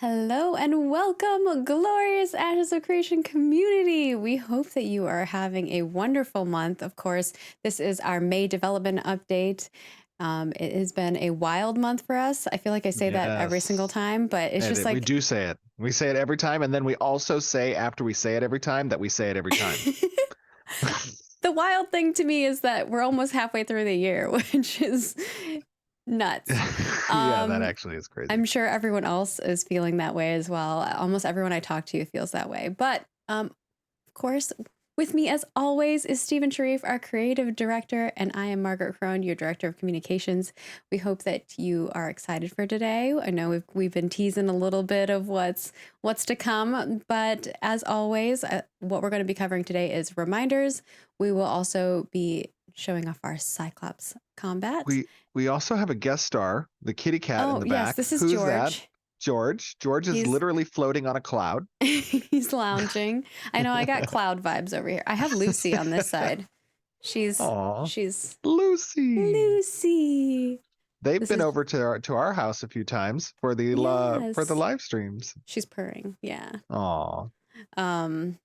Hello and welcome, glorious Ashes of Creation community. We hope that you are having a wonderful month. Of course, this is our May development update. It has been a wild month for us. I feel like I say that every single Yes. time, but it's just We like do say it. We say it every time, and then we also say after we say it every time that we say it every time. the wild thing to me is that we're almost halfway through the year, which is nuts. Yeah, that Um, actually is crazy. I'm sure everyone else is feeling that way as well. Almost everyone I talk to feels that way. But of course, with me as always is Stephen Sharif, our creative director, and I am Margaret Crone, your director of communications. We hope that you are excited for today. I know we've been teasing a little bit of what's to come, but as always, what we're going to be covering today is reminders. We will also be showing off our Cyclops combat. We also have a guest star, the kitty cat in Oh the yes, back. this is Who's that? George. George. George is He's literally floating on a cloud. he's lounging. I know I got cloud vibes over here. I have Lucy on this side. She's Aw, she's Lucy. Lucy. They've This been is over to our house a few times for the yes. live streams. She's purring. Yeah. Aw. I'm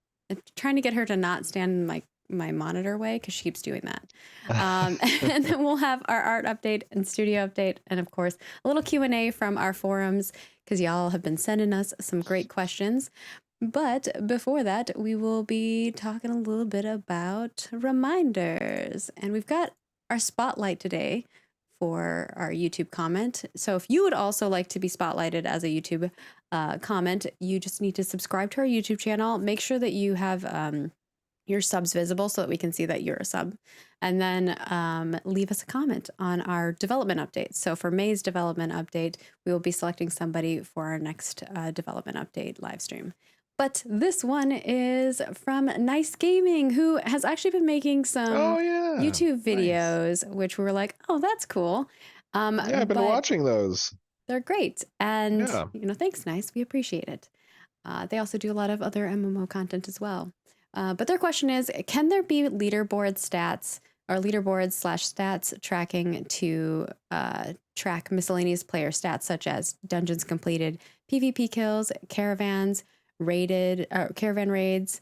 trying to get her to not stand in my monitor way because she keeps doing that. And then we'll have our art update and studio update, and of course a little Q&A from our forums because y'all have been sending us some great questions. But before that, we will be talking a little bit about reminders, and we've got our spotlight today for our YouTube comment. So if you would also like to be spotlighted as a YouTube comment, you just need to subscribe to our YouTube channel. Make sure that you have your subs visible so that we can see that you're a sub. And then leave us a comment on our development updates. So for May's development update, we will be selecting somebody for our next development update live stream. But this one is from Nice Gaming, who has actually been making some Oh yeah. YouTube Nice. videos, which we were like, oh, that's cool. Yeah, I've been But watching those. they're great. And, Yeah. thanks, Nice. We appreciate it. They also do a lot of other MMO content as well. But their question is, can there be leaderboard stats or leaderboards/stats tracking to track miscellaneous player stats such as dungeons completed, PvP kills, caravan raids,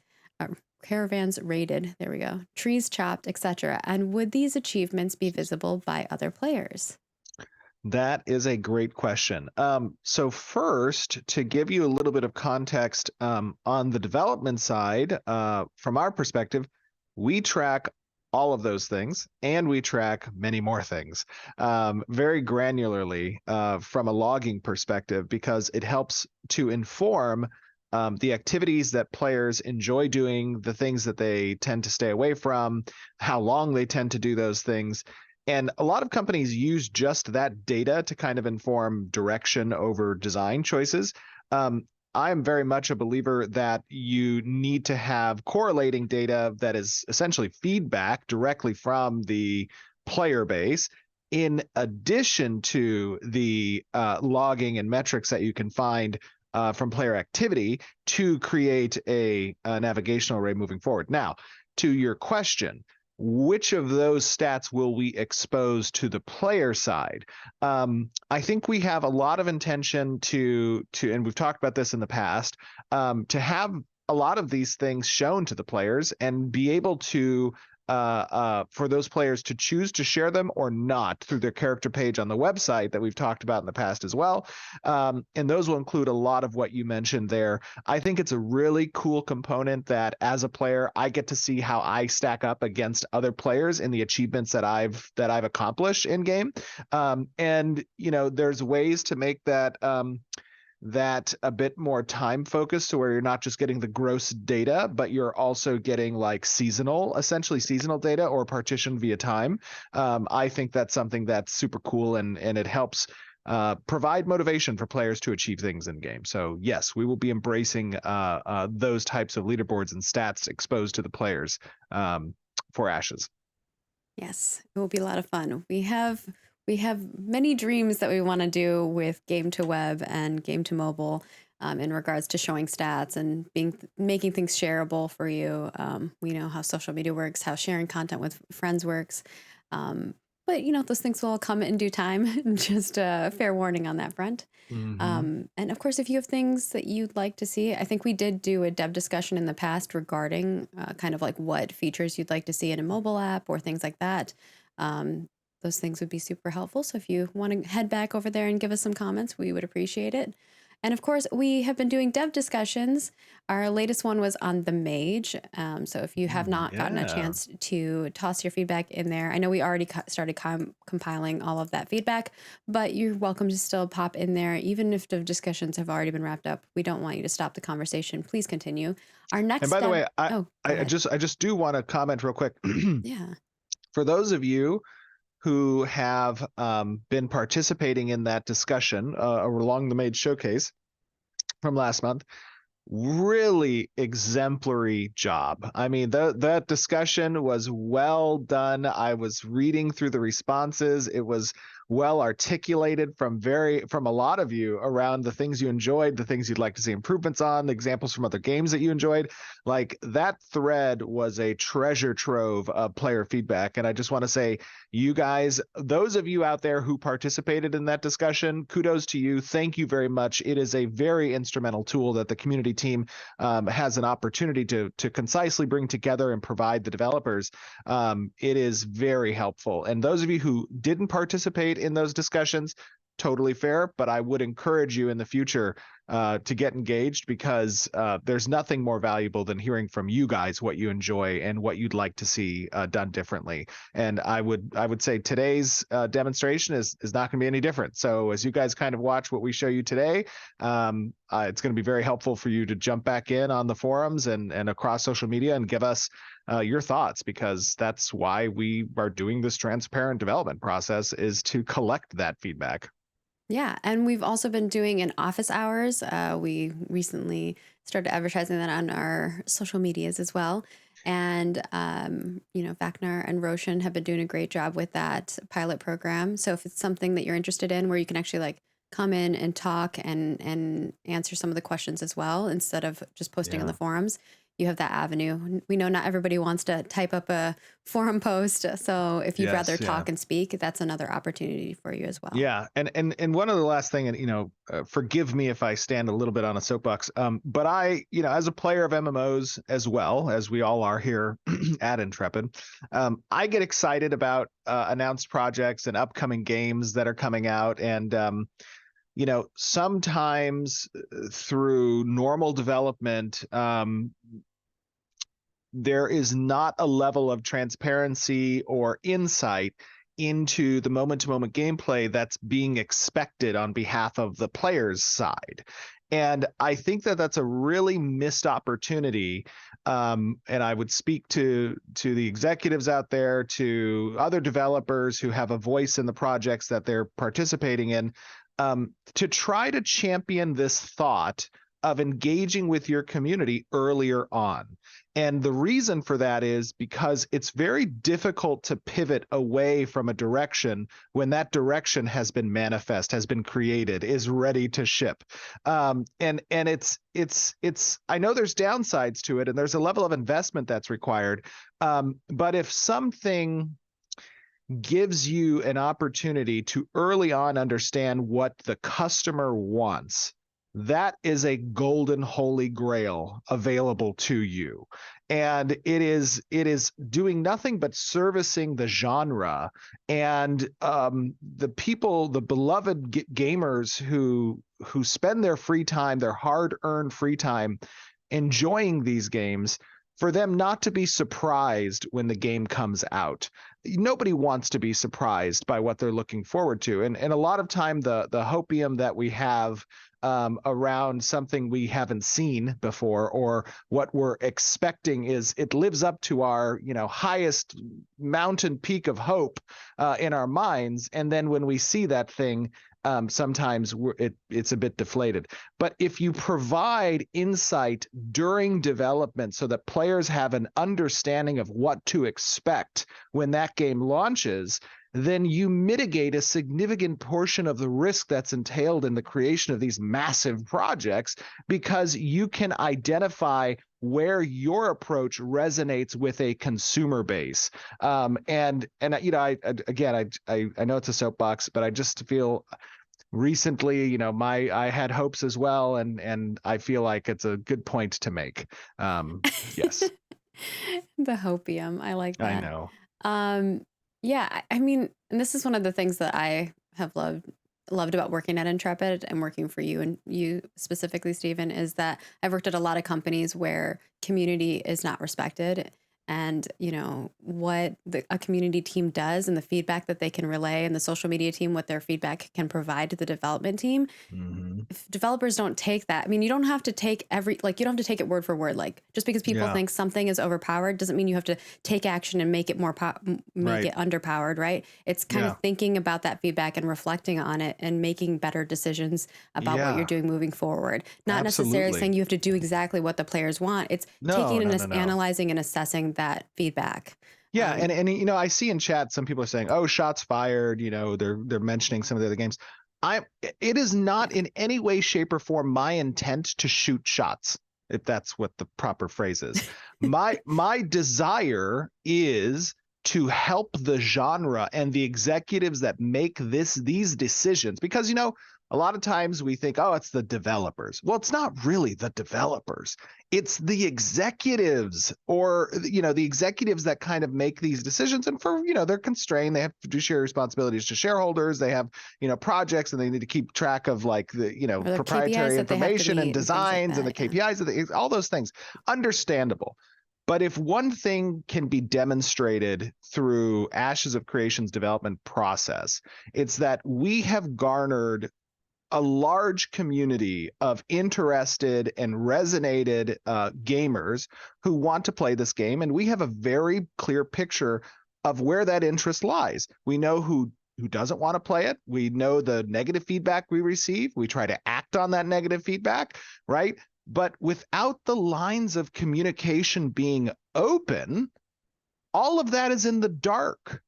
caravans raided, there we go, trees chopped, etc. And would these achievements be visible by other players? That is a great question. So first, to give you a little bit of context on the development side, from our perspective, we track all of those things, and we track many more things very granularly from a logging perspective, because it helps to inform the activities that players enjoy doing, the things that they tend to stay away from, how long they tend to do those things. And a lot of companies use just that data to kind of inform direction over design choices. I am very much a believer that you need to have correlating data that is essentially feedback directly from the player base, in addition to the logging and metrics that you can find from player activity to create a navigational array moving forward. Now, to your question, which of those stats will we expose to the player side? I think we have a lot of intention to, and we've talked about this in the past, to have a lot of these things shown to the players and be able to for those players to choose to share them or not through their character page on the website that we've talked about in the past as well. And those will include a lot of what you mentioned there. I think it's a really cool component that as a player, I get to see how I stack up against other players in the achievements that I've accomplished in game. And there's ways to make that a bit more time focused, so where you're not just getting the gross data, but you're also getting like essentially seasonal data or partitioned via time. I think that's something that's super cool, and it helps provide motivation for players to achieve things in game. So yes, we will be embracing those types of leaderboards and stats exposed to the players for Ashes. Yes, it will be a lot of fun. We have many dreams that we want to do with game to web and game to mobile, in regards to showing stats and making things shareable for you. We know how social media works, how sharing content with friends works. Um, but those things will all come in due time. Just a fair warning on that front. Hmm. And of course, if you have things that you'd like to see, I think we did do a dev discussion in the past regarding kind of like what features you'd like to see in a mobile app or things like that. Um, those things would be super helpful. So if you want to head back over there and give us some comments, we would appreciate it. And of course, we have been doing dev discussions. Our latest one was on the Mage. So if you have not gotten a Yeah. chance to toss your feedback in there, I know we already started compiling all of that feedback, but you're welcome to still pop in there, even if the discussions have already been wrapped up. We don't want you to stop the conversation. Please continue. Our And next by the dev. way, I Oh, go I ahead. just I just do want to comment real quick. Yeah. For those of you who have been participating in that discussion along the Made Showcase from last month, really exemplary job. I mean, that discussion was well done. I was reading through the responses. It was well articulated from a lot of you around the things you enjoyed, the things you'd like to see improvements on, the examples from other games that you enjoyed. Like, that thread was a treasure trove of player feedback. And I just want to say, you guys, those of you out there who participated in that discussion, kudos to you. Thank you very much. It is a very instrumental tool that the community team has an opportunity to concisely bring together and provide the developers. It is very helpful. And those of you who didn't participate in those discussions, totally fair, but I would encourage you in the future to get engaged, because there's nothing more valuable than hearing from you guys what you enjoy and what you'd like to see done differently. And I would say today's demonstration is not going to be any different. So as you guys kind of watch what we show you today, it's going to be very helpful for you to jump back in on the forums and across social media and give us your thoughts, because that's why we are doing this transparent development process, is to collect that feedback. Yeah, and we've also been doing an office hours. We recently started advertising that on our social medias as well. And, Vacnar and Roshan have been doing a great job with that pilot program. So if it's something that you're interested in where you can actually like come in and talk and answer some of the questions as well, instead of just posting on the Yeah. forums, you have that avenue. We know not everybody wants to type up a forum post. So if you'd rather Yes. Yeah. talk and speak, that's another opportunity for you as well. Yeah, and one of the last thing, and forgive me if I stand a little bit on a soapbox, but I, as a player of MMOs, as well as we all are here at Intrepid, I get excited about announced projects and upcoming games that are coming out, and sometimes through normal development, there is not a level of transparency or insight into the moment-to-moment gameplay that's being expected on behalf of the player's side. And I think that that's a really missed opportunity. And I would speak to the executives out there, to other developers who have a voice in the projects that they're participating in, to try to champion this thought of engaging with your community earlier on. And the reason for that is because it's very difficult to pivot away from a direction when that direction has been manifest, has been created, is ready to ship. And it's I know there's downsides to it, and there's a level of investment that's required. But if something gives you an opportunity to early on understand what the customer wants, that is a golden holy grail available to you. And it is doing nothing but servicing the genre, and the people, the beloved gamers who spend their free time, their hard-earned free time, enjoying these games, for them not to be surprised when the game comes out. Nobody wants to be surprised by what they're looking forward to. And a lot of time, the hopium that we have around something we haven't seen before, or what we're expecting, is it lives up to our highest mountain peak of hope in our minds. And then when we see that thing, sometimes it's a bit deflated. But if you provide insight during development so that players have an understanding of what to expect when that game launches, then you mitigate a significant portion of the risk that's entailed in the creation of these massive projects, because you can identify where your approach resonates with a consumer base. And I know it's a soapbox, but I just feel recently, I had hopes as well, and I feel like it's a good point to make. Yes, The hopium. I like I that. know. Um, yeah, I mean, and this is one of the things that I have loved about working at Intrepid and working for you and you specifically, Stephen, is that I've worked at a lot of companies where community is not respected. And what a community team does and the feedback that they can relay, and the social media team, what their feedback can provide to the development team, Hmm. if developers don't take that, I mean, you don't have to take you don't have to take it word for word. Like, just because people Yeah, think something is overpowered doesn't mean you have to take action and make it make right. it underpowered, right? It's kind of Yeah, thinking about that feedback and reflecting on it and making better decisions about what you're yeah, doing moving forward. Not necessarily saying absolutely. you have to do exactly what the players want. It's No, taking no, and no, no. analyzing and assessing that feedback. Yeah, and Um, and I see in chat some people are saying, "Oh, shots fired." They're mentioning some of the other games. I It is not yeah. in any way, shape, or form my intent to shoot shots, if that's what the proper phrase is. My desire is to help the genre and the executives that make these decisions, because a lot of times we think, oh, it's the developers. Well, it's not really the developers. It's the executives, or the executives that kind of make these decisions. And for they're constrained, they have fiduciary responsibilities to shareholders, they have projects, and they need to keep track of like the or the KPIs proprietary that they have to information and meet and things like designs and the that. Yeah. KPIs, all those things. Understandable. But if one thing can be demonstrated through Ashes of Creation's development process, it's that we have garnered a large community of interested and resonated gamers who want to play this game, and we have a very clear picture of where that interest lies. We know who doesn't want to play it. We know the negative feedback we receive. We try to act on that negative feedback, right? But without the lines of communication being open, all of that is in the dark.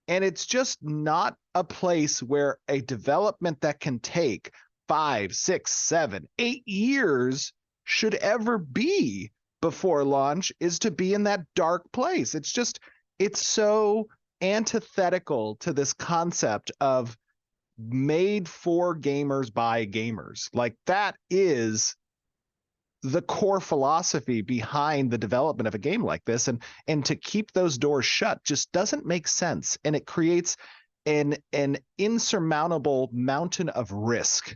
And it's just not a place where a development that can take 5, 6, 7, 8 years should ever be before launch, is to be in that dark place. It's so antithetical to this concept of made for gamers by gamers. Like, that is the core philosophy behind the development of a game like this, and to keep those doors shut just doesn't make sense, and it creates an insurmountable mountain of risk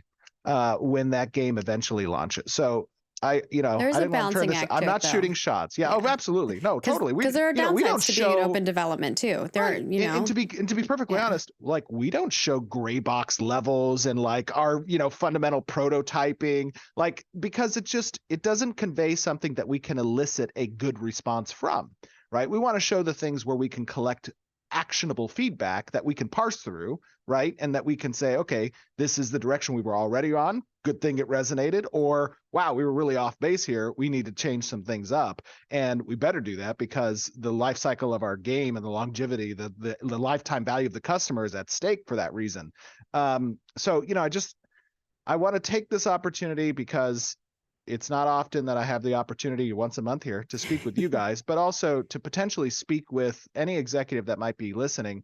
when that game eventually launches. So There I is a didn't want to turn balancing this. act I'm to it, not though. shooting shots. Yeah. Oh, Yeah. absolutely. No, Because totally. there are We don't downsides to being in show. open development too. There, Right. And to be perfectly yeah. honest, like, we don't show gray box levels and like our, fundamental prototyping, like, because it doesn't convey something that we can elicit a good response from, right? We want to show the things where we can collect actionable feedback that we can parse through, right? And that we can say, okay, this is the direction we were already on. Good thing it resonated. Or, wow, we were really off base here. We need to change some things up. And we better do that, because the life cycle of our game and the longevity, the lifetime value of the customer is at stake for that reason. So I want to take this opportunity, because it's not often that I have the opportunity once a month here to speak with you guys, but also to potentially speak with any executive that might be listening.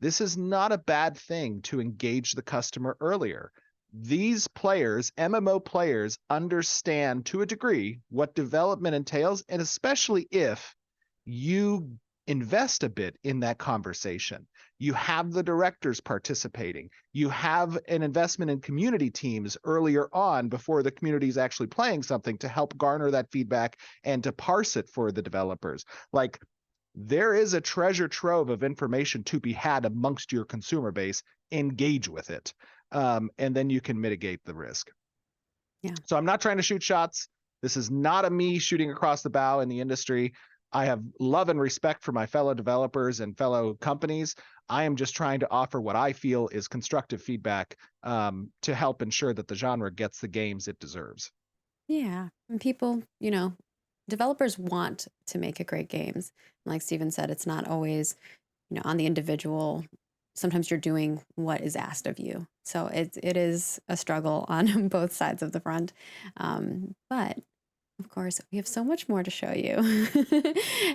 This is not a bad thing to engage the customer earlier. These players, MMO players, understand to a degree what development entails, and especially if you invest a bit in that conversation. You have the directors participating. You have an investment in community teams earlier on, before the community is actually playing something, to help garner that feedback and to parse it for the developers. Like, there is a treasure trove of information to be had amongst your consumer base. Engage with it. And then you can mitigate the risk. Yeah. So I'm not trying to shoot shots. This is not a me shooting across the bow in the industry. I have love and respect for my fellow developers and fellow companies. I am just trying to offer what I feel is constructive feedback, to help ensure that the genre gets the games it deserves. Yeah. And people, developers want to make a great games. And like Steven said, it's not always, on the individual. Sometimes you're doing what is asked of you. So it is a struggle on both sides of the front. But Of course, we have so much more to show you.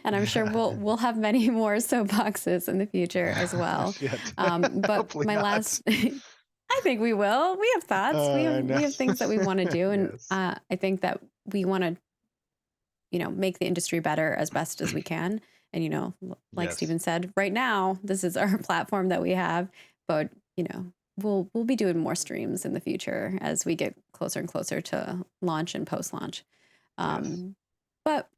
And I'm sure we'll have many more soapboxes in the future as well. Shit. But Hopefully my not. last I think we will. We have thoughts. We have I know. we have things that we want to do, and Yes. I think that we want to, make the industry better as best as we can. And like Yes. Steven said, right now this is our platform that we have, but we'll be doing more streams in the future as we get closer and closer to launch and post launch. Yes. But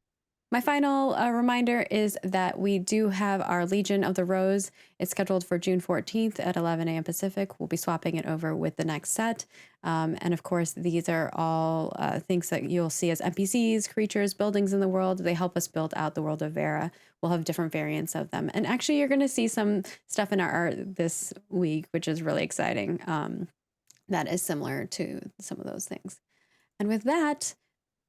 my final reminder is that we do have our Legion of the Rose. It's scheduled for June 14th at 11 a.m. Pacific. We'll be swapping it over with the next set. And of course, these are all things that you'll see as NPCs, creatures, buildings in the world. They help us build out the world of Vera. We'll have different variants of them. And actually, you're going to see some stuff in our art this week, which is really exciting. That is similar to some of those things. And with that,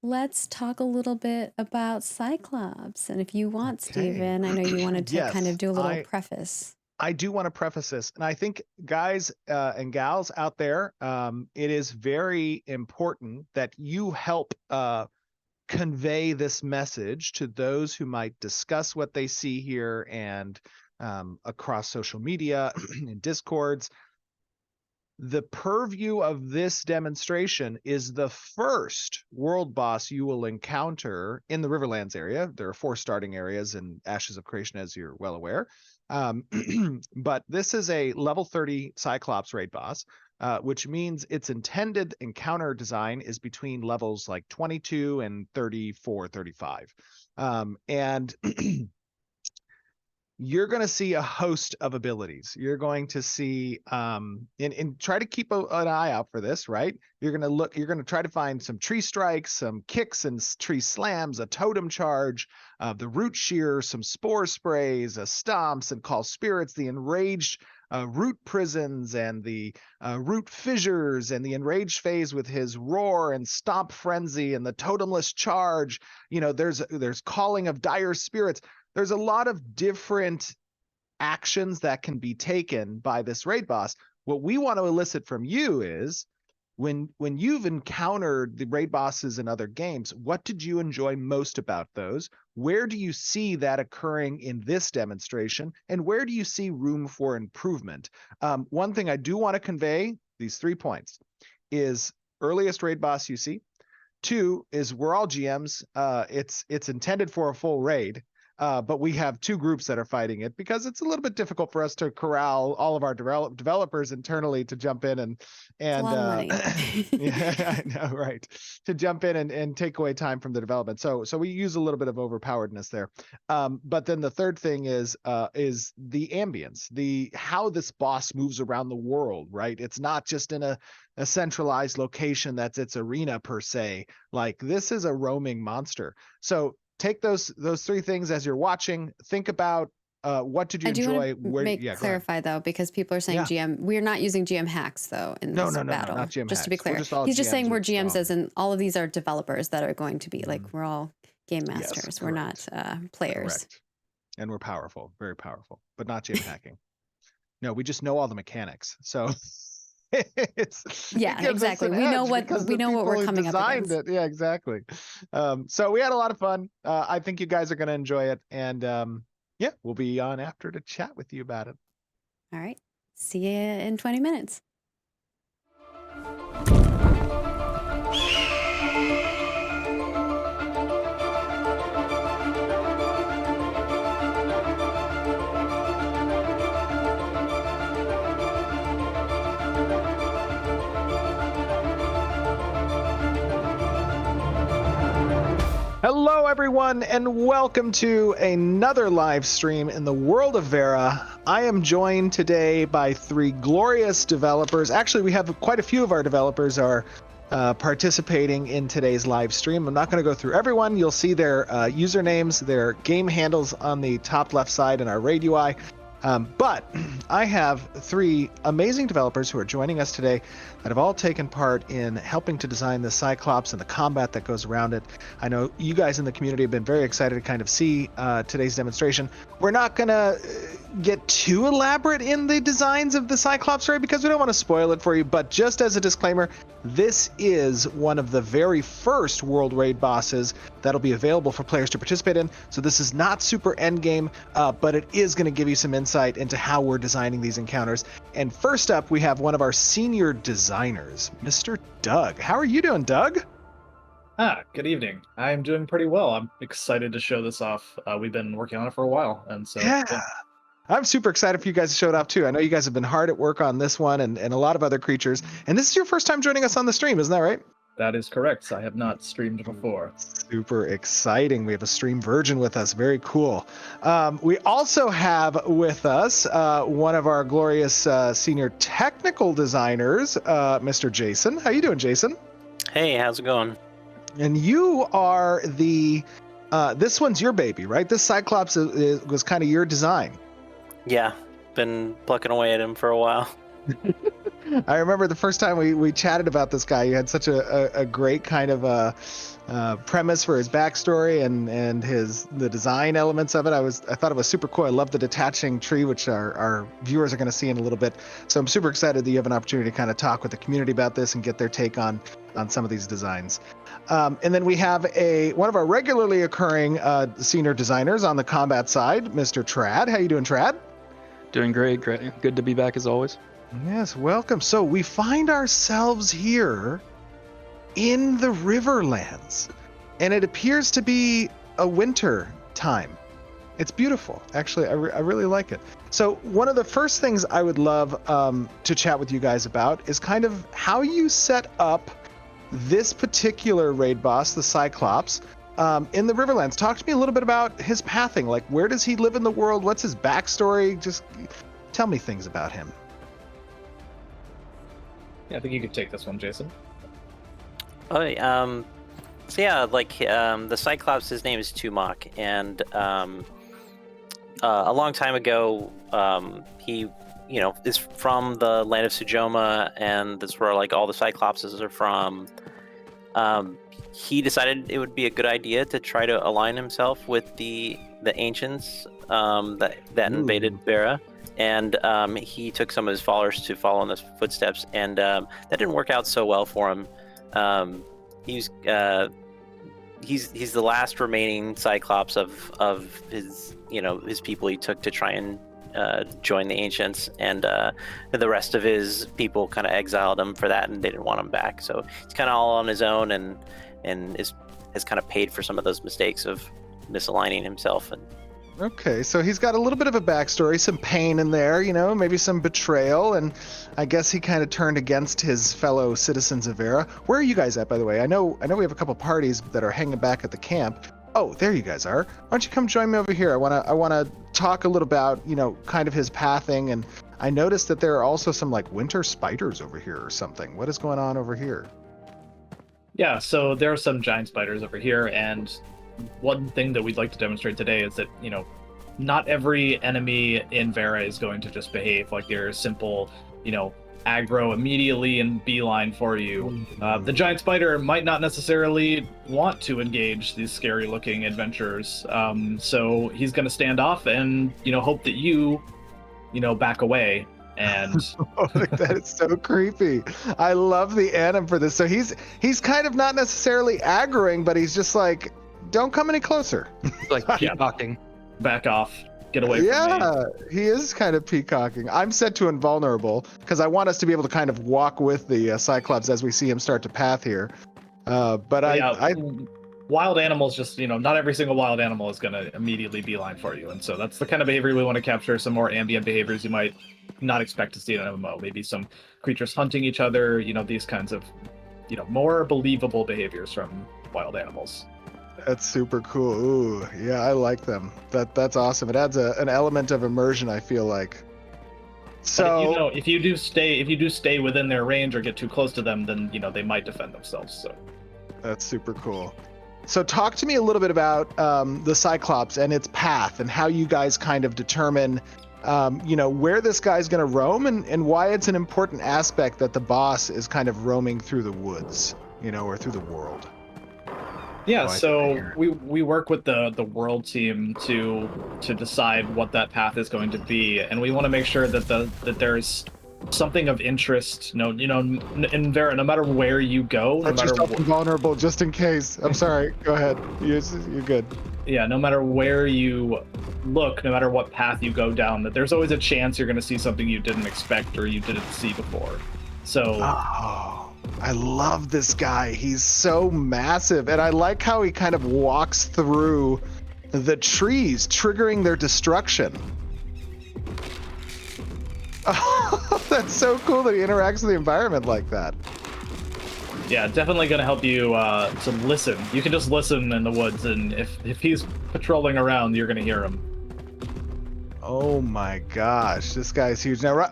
let's talk a little bit about Cyclops. And if you want, Okay. Steven, I know you wanted to kind of Yes. do a little preface. I do want to preface this, and I think guys and gals out there, it is very important that you help convey this message to those who might discuss what they see here and across social media and discords. The purview of this demonstration is the first world boss you will encounter in the Riverlands area. There are 4 starting areas in Ashes of Creation, as you're well aware. But this is a level 30 Cyclops raid boss, which means its intended encounter design is between levels like 22 and 34, 35. And you're going to see a host of abilities. You're going to see, and try to keep an eye out for this, right? You're going to try to find some tree strikes, some kicks and tree slams, a totem charge, the root shear, some spore sprays, stomps and call spirits, the enraged root prisons and the root fissures and the enraged phase with his roar and stomp frenzy and the totemless charge. There's calling of dire spirits. There's a lot of different actions that can be taken by this raid boss. What we want to elicit from you is when you've encountered the raid bosses in other games, what did you enjoy most about those? Where do you see that occurring in this demonstration? And where do you see room for improvement? One thing I do want to convey, these 3 points, is earliest raid boss you see. 2 is we're all GMs. It's intended for a full raid. But we have 2 groups that are fighting it because it's a little bit difficult for us to corral all of our developers internally to jump in and It's a lot of money. yeah, I know, right? To jump in and take away time from the development. So we use a little bit of overpoweredness there. But then the third thing is the ambience, how this boss moves around the world, right? It's not just in a centralized location that's its arena per se. Like, this is a roaming monster. So take those 3 things as you're watching. Think about what did you enjoy? Clarify though, because people are saying GM. We're not using GM hacks though in this battle. No, not GM just hacks. To be clear, he's just saying we're GMs, as in all of these are developers that are going to be like, we're all game masters. Yes, we're not players. Correct. And we're powerful, very powerful, but not GM hacking. No, we just know all the mechanics. So exactly. We know what we're coming up against. Yeah, exactly. So we had a lot of fun. I think you guys are going to enjoy it, and we'll be on after to chat with you about it. All right. See you in 20 minutes. Hello, everyone, and welcome to another live stream in the world of Vera. I am joined today by 3 glorious developers. Actually, we have quite a few of our developers are participating in today's live stream. I'm not going to go through everyone. You'll see their usernames, their game handles on the top left side in our raid UI. But I have three amazing developers who are joining us today that have all taken part in helping to design the Cyclops and the combat that goes around it. I know you guys in the community have been very excited to kind of see today's demonstration. We're not going to get too elaborate in the designs of the Cyclops array because we don't want to spoil it for you, but just as a disclaimer, this is one of the very first World Raid bosses that'll be available for players to participate in. So this is not super endgame, but it is going to give you some insight into how we're designing these encounters. And first up, we have one of our senior designers, Mr. Doug. How are you doing, Doug? Good evening. I'm doing pretty well. I'm excited to show this off. We've been working on it for a while, and so Yeah. I'm super excited for you guys to show it off too. I know you guys have been hard at work on this one and a lot of other creatures. And this is your first time joining us on the stream, isn't that right? that is correct. I have not streamed before. Super exciting. We have a stream virgin with us. Very cool. We also have with us one of our glorious senior technical designers, Mr. Jason. How you doing, Jason? Hey, how's it going? And you are the, this one's your baby, right? This Cyclops was kind of your design. Yeah, been plucking away at him for a while. I remember the first time we chatted about this guy. You had such a great kind of premise for his backstory and the design elements of it. I thought it was super cool. I love the detaching tree, which our viewers are going to see in a little bit. So I'm super excited that you have an opportunity to kind of talk with the community about this and get their take on some of these designs. And then we have one of our regularly occurring senior designers on the combat side, Mr. Trad. How you doing, Trad? Doing great. Good to be back as always. Yes, welcome. So we find ourselves here in the Riverlands, and it appears to be a winter time. It's beautiful. Actually, I really like it. So one of the first things I would love to chat with you guys about is kind of how you set up this particular raid boss, the Cyclops, in the Riverlands. Talk to me a little bit about his pathing. Like, where does he live in the world? What's his backstory? Just tell me things about him. Yeah, I think you could take this one, Jason. Oh, so yeah, like the Cyclops, his name is Tumak, and a long time ago, he, is from the land of Sujoma, and that's where like all the Cyclopses are from. He decided it would be a good idea to try to align himself with the ancients that invaded Vera. And he took some of his followers to follow in his footsteps, and that didn't work out so well for him. He's the last remaining Cyclops of his his people he took to try and join the ancients, and the rest of his people kind of exiled him for that, and they didn't want him back. So he's kind of all on his own, and has kind of paid for some of those mistakes of misaligning himself. And Okay, so he's got a little bit of a backstory, some pain in there, maybe some betrayal, and I guess he kind of turned against his fellow citizens of Vera. Where are you guys at, by the way? I know we have a couple parties that are hanging back at the camp. Oh, there you guys are. Why don't you come join me over here? I wanna talk a little about, kind of his pathing, and I noticed that there are also some like winter spiders over here or something. What is going on over here? Yeah, so there are some giant spiders over here, and one thing that we'd like to demonstrate today is that, not every enemy in Vera is going to just behave like they're simple, aggro immediately and beeline for you. The giant spider might not necessarily want to engage these scary looking adventurers. So he's going to stand off and, hope that you, back away. And that is so creepy. I love the anim for this. So he's kind of not necessarily aggroing, but he's just like, don't come any closer. Like peacocking. Back off. Get away from me. Yeah, he is kind of peacocking. I'm set to invulnerable because I want us to be able to kind of walk with the Cyclops as we see him start to path here. Wild animals just, not every single wild animal is going to immediately beeline for you. And so that's the kind of behavior we want to capture, some more ambient behaviors you might not expect to see in an MMO. Maybe some creatures hunting each other, these kinds of, more believable behaviors from wild animals. That's super cool. Ooh, yeah, I like them. That's awesome. It adds an element of immersion, I feel like. So but if you do stay within their range or get too close to them, then they might defend themselves. So that's super cool. So talk to me a little bit about the Cyclops and its path and how you guys kind of determine where this guy's going to roam and why it's an important aspect that the boss is kind of roaming through the woods, or through the world. Yeah, Oh, so we work with the world team to decide what that path is going to be, and we want to make sure that that there's something of interest. In Vera, no matter where you go, no Put matter yourself invulnerable just in case. I'm sorry. Go ahead. You're good. Yeah, no matter where you look, no matter what path you go down, that there's always a chance you're going to see something you didn't expect or you didn't see before. So. Oh, I love this guy. He's so massive, and I like how he kind of walks through the trees, triggering their destruction. Oh, that's so cool that he interacts with the environment like that. Yeah, definitely going to help you to listen. You can just listen in the woods, and if he's patrolling around, you're going to hear him. Oh my gosh, this guy's huge. Now,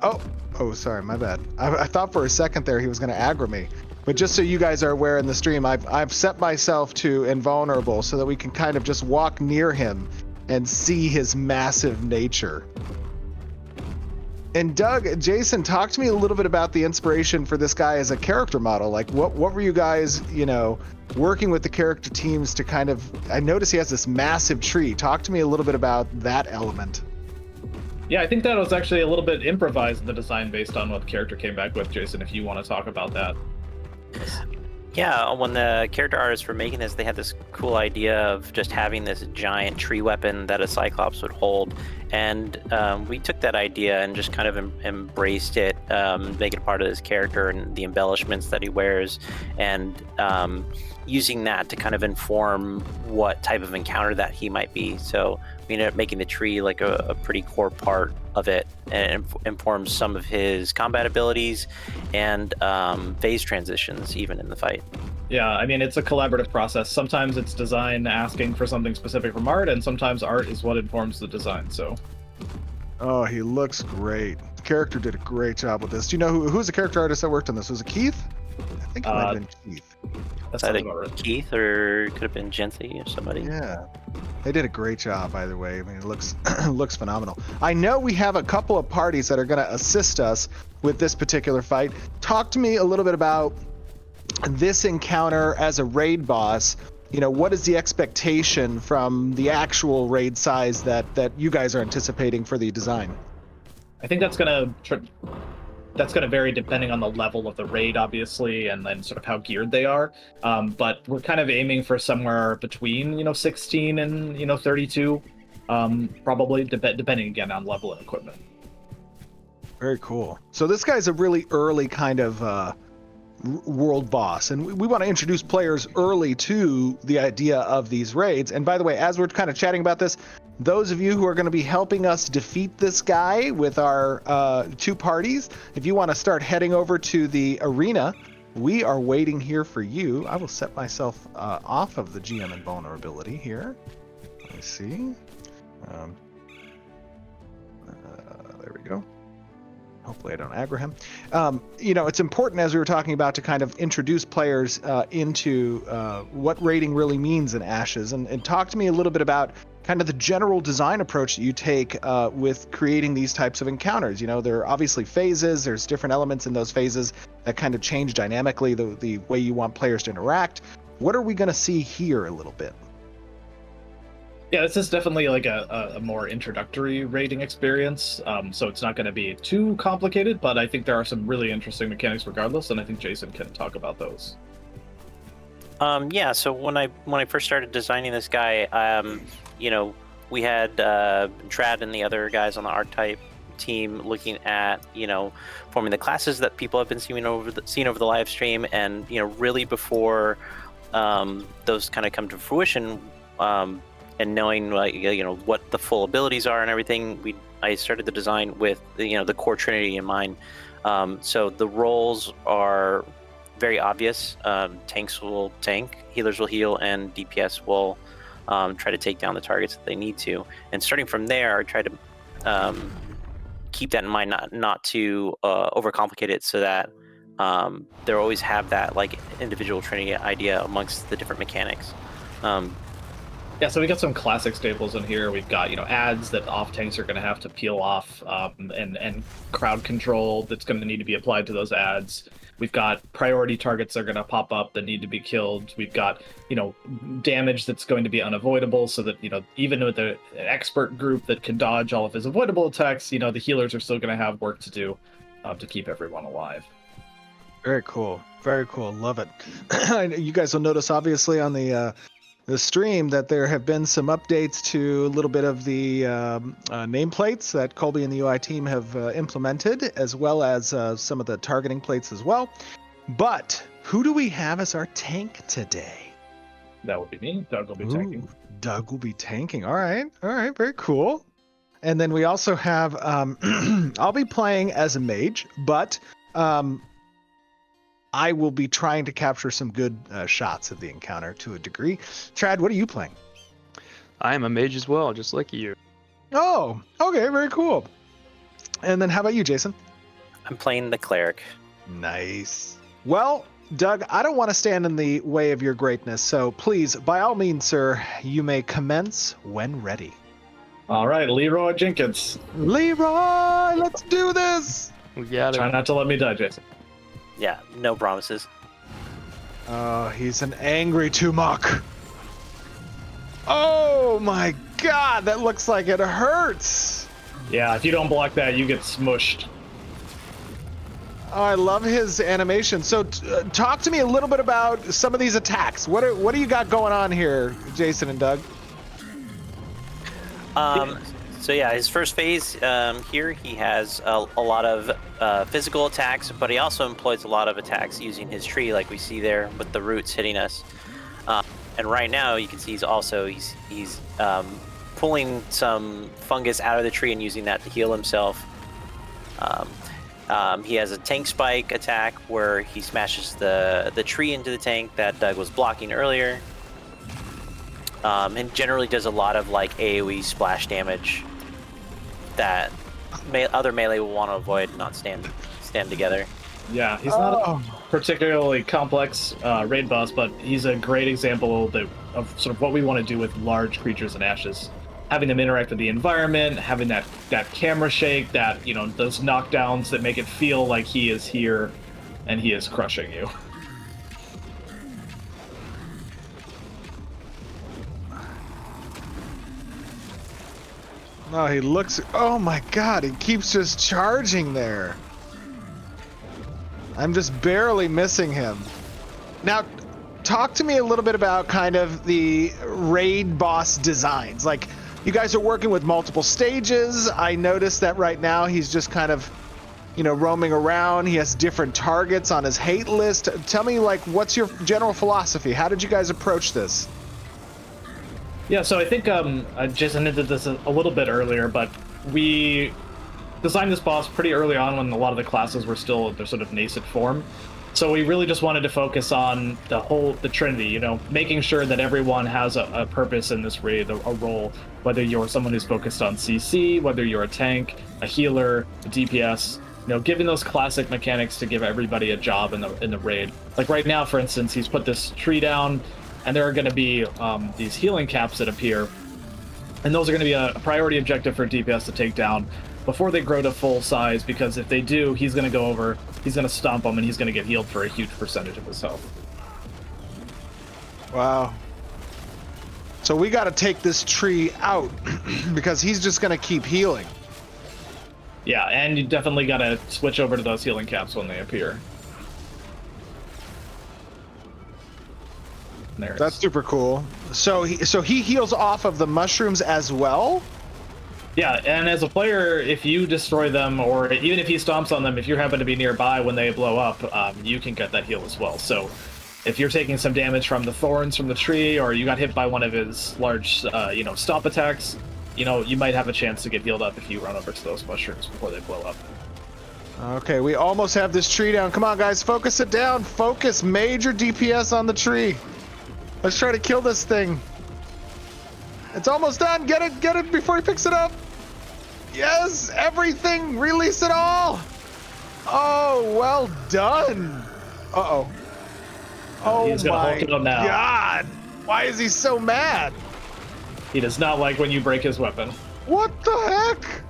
oh, sorry, my bad. I thought for a second there he was going to aggro me. But just so you guys are aware in the stream, I've set myself to invulnerable so that we can kind of just walk near him and see his massive nature. And Doug, Jason, talk to me a little bit about the inspiration for this guy as a character model. Like, what were you guys, working with the character teams to kind of? I notice he has this massive tree. Talk to me a little bit about that element. Yeah, I think that was actually a little bit improvised in the design based on what the character came back with, Jason, if you want to talk about that. Yeah, when the character artists were making this, they had this cool idea of just having this giant tree weapon that a Cyclops would hold. And we took that idea and just kind of embraced it, make it part of his character and the embellishments that he wears, and using that to kind of inform what type of encounter that he might be. So we ended up making the tree like a pretty core part of it, and it informs some of his combat abilities and phase transitions even in the fight. Yeah, I mean, it's a collaborative process. Sometimes it's design asking for something specific from art, and sometimes art is what informs the design. So. Oh, he looks great. The character did a great job with this. Do you know who's the character artist that worked on this? Was it Keith? I think it might have been Keith. That's either Keith or could have been Jency or somebody. Yeah, they did a great job either way. I mean, it looks looks phenomenal. I know we have a couple of parties that are going to assist us with this particular fight. Talk to me a little bit about this encounter as a raid boss. What is the expectation from the actual raid size that you guys are anticipating for the design? I think that's gonna vary depending on the level of the raid, obviously, and then sort of how geared they are. But we're kind of aiming for somewhere between 16 and 32, probably depending again on level and equipment. Very cool. So this guy's a really early kind of world boss, and we want to introduce players early to the idea of these raids. And by the way, as we're kind of chatting about this, those of you who are going to be helping us defeat this guy with our two parties, if you want to start heading over to the arena, we are waiting here for you. I will set myself off of the GM invulnerability here. Let me see. There we go. Hopefully I don't aggro him. It's important, as we were talking about, to kind of introduce players into what raiding really means in Ashes, and talk to me a little bit about kind of the general design approach that you take with creating these types of encounters. There are obviously phases, there's different elements in those phases that kind of change dynamically the way you want players to interact. What are we going to see here a little bit? Yeah, this is definitely like a more introductory raiding experience, so it's not going to be too complicated, but I think there are some really interesting mechanics regardless, and I think Jason can talk about those. Yeah, so when I first started designing this guy, we had Trad and the other guys on the archetype team looking at forming the classes that people have been seeing over the live stream, and really before those kind of come to fruition, and knowing what the full abilities are and everything, I started the design with the core trinity in mind. So the roles are very obvious. Tanks will tank, healers will heal, and DPS will try to take down the targets that they need to. And starting from there, I try to keep that in mind, not to overcomplicate it, so that they always have that like individual trinity idea amongst the different mechanics. Yeah, so we got some classic staples in here. We've got, ads that off tanks are going to have to peel off, and crowd control that's going to need to be applied to those ads. We've got priority targets that are going to pop up that need to be killed. We've got, damage that's going to be unavoidable, so that, even with an expert group that can dodge all of his avoidable attacks, the healers are still going to have work to do to keep everyone alive. Very cool. Very cool. Love it. You guys will notice, obviously, on the stream that there have been some updates to a little bit of the nameplates that Colby and the UI team have implemented, as well as some of the targeting plates as well. But who do we have as our tank today? That would be me. Doug will be tanking. Doug will be tanking. All right. Very cool. And then we also have, I'll be playing as a mage, but I will be trying to capture some good shots of the encounter to a degree. Trad, what are you playing? I am a mage as well, just like you. Oh, okay, very cool. And then how about you, Jason? I'm playing the cleric. Nice. Well, Doug, I don't want to stand in the way of your greatness, so please, by all means, sir, you may commence when ready. All right, Leroy Jenkins. Leroy, let's do this! We got Try it. not to let me die, Jason. Yeah, no promises. Oh, he's an angry Tumok. Oh my god, that looks like it hurts. Yeah, if you don't block that, you get smushed. Oh, I love his animation. So talk to me a little bit about some of these attacks. What do you got going on here, Jason and Doug? So yeah, his first phase here, he has a lot of physical attacks, but he also employs a lot of attacks using his tree, like we see there with the roots hitting us. And right now, you can see he's pulling some fungus out of the tree and using that to heal himself. He has a tank spike attack where he smashes the tree into the tank that Doug was blocking earlier. And generally does a lot of like AoE splash damage that other melee will want to avoid and not stand together. Yeah, he's not a particularly complex raid boss, but he's a great example of sort of what we want to do with large creatures in Ashes. Having them interact with the environment, having that camera shake, those knockdowns that make it feel like he is here and he is crushing you. Oh, he looks... Oh my god, he keeps just charging there. I'm just barely missing him. Now, talk to me a little bit about kind of the raid boss designs. Like, you guys are working with multiple stages. I noticed that right now he's just kind of, roaming around. He has different targets on his hate list. Tell me, like, what's your general philosophy? How did you guys approach this? Yeah, so I think Jason did this a little bit earlier, but we designed this boss pretty early on when a lot of the classes were still in their sort of nascent form. So we really just wanted to focus on the Trinity, making sure that everyone has a purpose in this raid, a role, whether you're someone who's focused on CC, whether you're a tank, a healer, a DPS, giving those classic mechanics to give everybody a job in the raid. Like right now, for instance, he's put this tree down, and there are going to be these healing caps that appear, and those are going to be a priority objective for DPS to take down before they grow to full size, because if they do, he's going to go over, he's going to stomp them, and he's going to get healed for a huge percentage of his health. Wow. So we got to take this tree out because he's just going to keep healing. Yeah, and you definitely got to switch over to those healing caps when they appear. That's super cool. So he heals off of the mushrooms as well? Yeah, and as a player, if you destroy them, or even if he stomps on them, if you happen to be nearby when they blow up, you can get that heal as well. So if you're taking some damage from the thorns from the tree, or you got hit by one of his large, stomp attacks, you might have a chance to get healed up if you run over to those mushrooms before they blow up. Okay, we almost have this tree down. Come on, guys, focus it down. Focus major DPS on the tree. Let's try to kill this thing. It's almost done. Get it before he picks it up. Yes, everything. Release it all. Oh, well done. Uh-oh. Oh He's gonna my hold it up now. God. Why is he so mad? He does not like when you break his weapon. What the heck?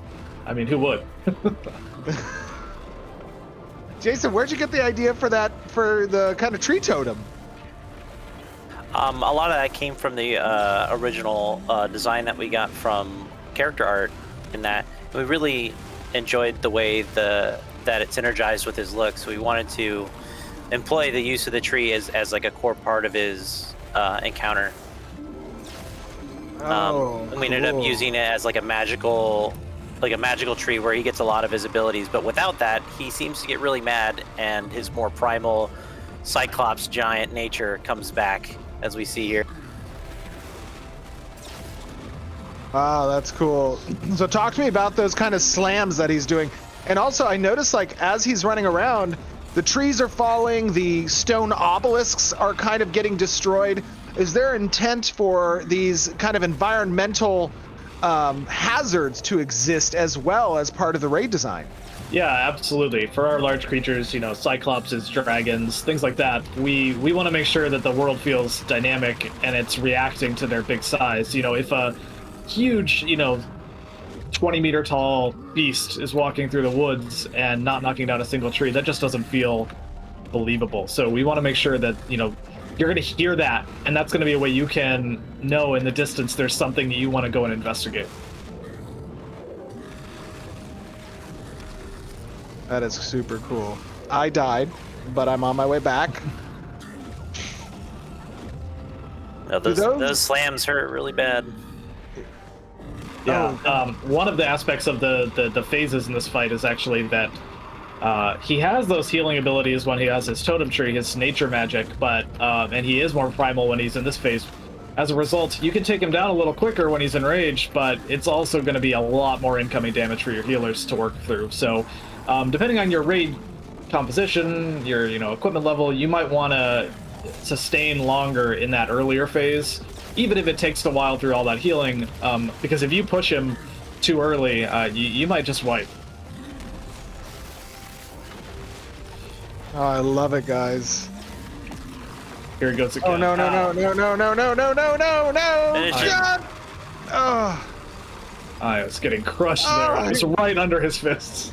I mean, who would? Jason, where'd you get the idea for the kind of tree totem? A lot of that came from the original design that we got from character art. In that, we really enjoyed the way that it synergized with his look. So we wanted to employ the use of the tree as like a core part of his encounter. And we ended up using it as like a magical tree where he gets a lot of his abilities. But without that, he seems to get really mad, and his more primal Cyclops giant nature comes back, as we see here. Wow, that's cool. So talk to me about those kind of slams that he's doing. And also, I noticed, like, as he's running around, the trees are falling, the stone obelisks are kind of getting destroyed. Is there intent for these kind of environmental hazards to exist as well as part of the raid design? Yeah, absolutely. For our large creatures, Cyclops, dragons, things like that, we want to make sure that the world feels dynamic and it's reacting to their big size. If a huge, 20-meter tall beast is walking through the woods and not knocking down a single tree, that just doesn't feel believable. So we want to make sure that, you're going to hear that, and that's going to be a way you can know in the distance there's something that you want to go and investigate. That is super cool. I died, but I'm on my way back. No, those slams hurt really bad. Yeah, one of the aspects of the phases in this fight is actually that he has those healing abilities when he has his totem tree, his nature magic, but and he is more primal when he's in this phase. As a result, you can take him down a little quicker when he's enraged, but it's also going to be a lot more incoming damage for your healers to work through. So, depending on your raid composition, your equipment level, you might want to sustain longer in that earlier phase, even if it takes a while through all that healing, because if you push him too early, you might just wipe. Oh, I love it, guys. Here he goes again. Oh, no, God! Oh. I was getting crushed there. It was right under his fists.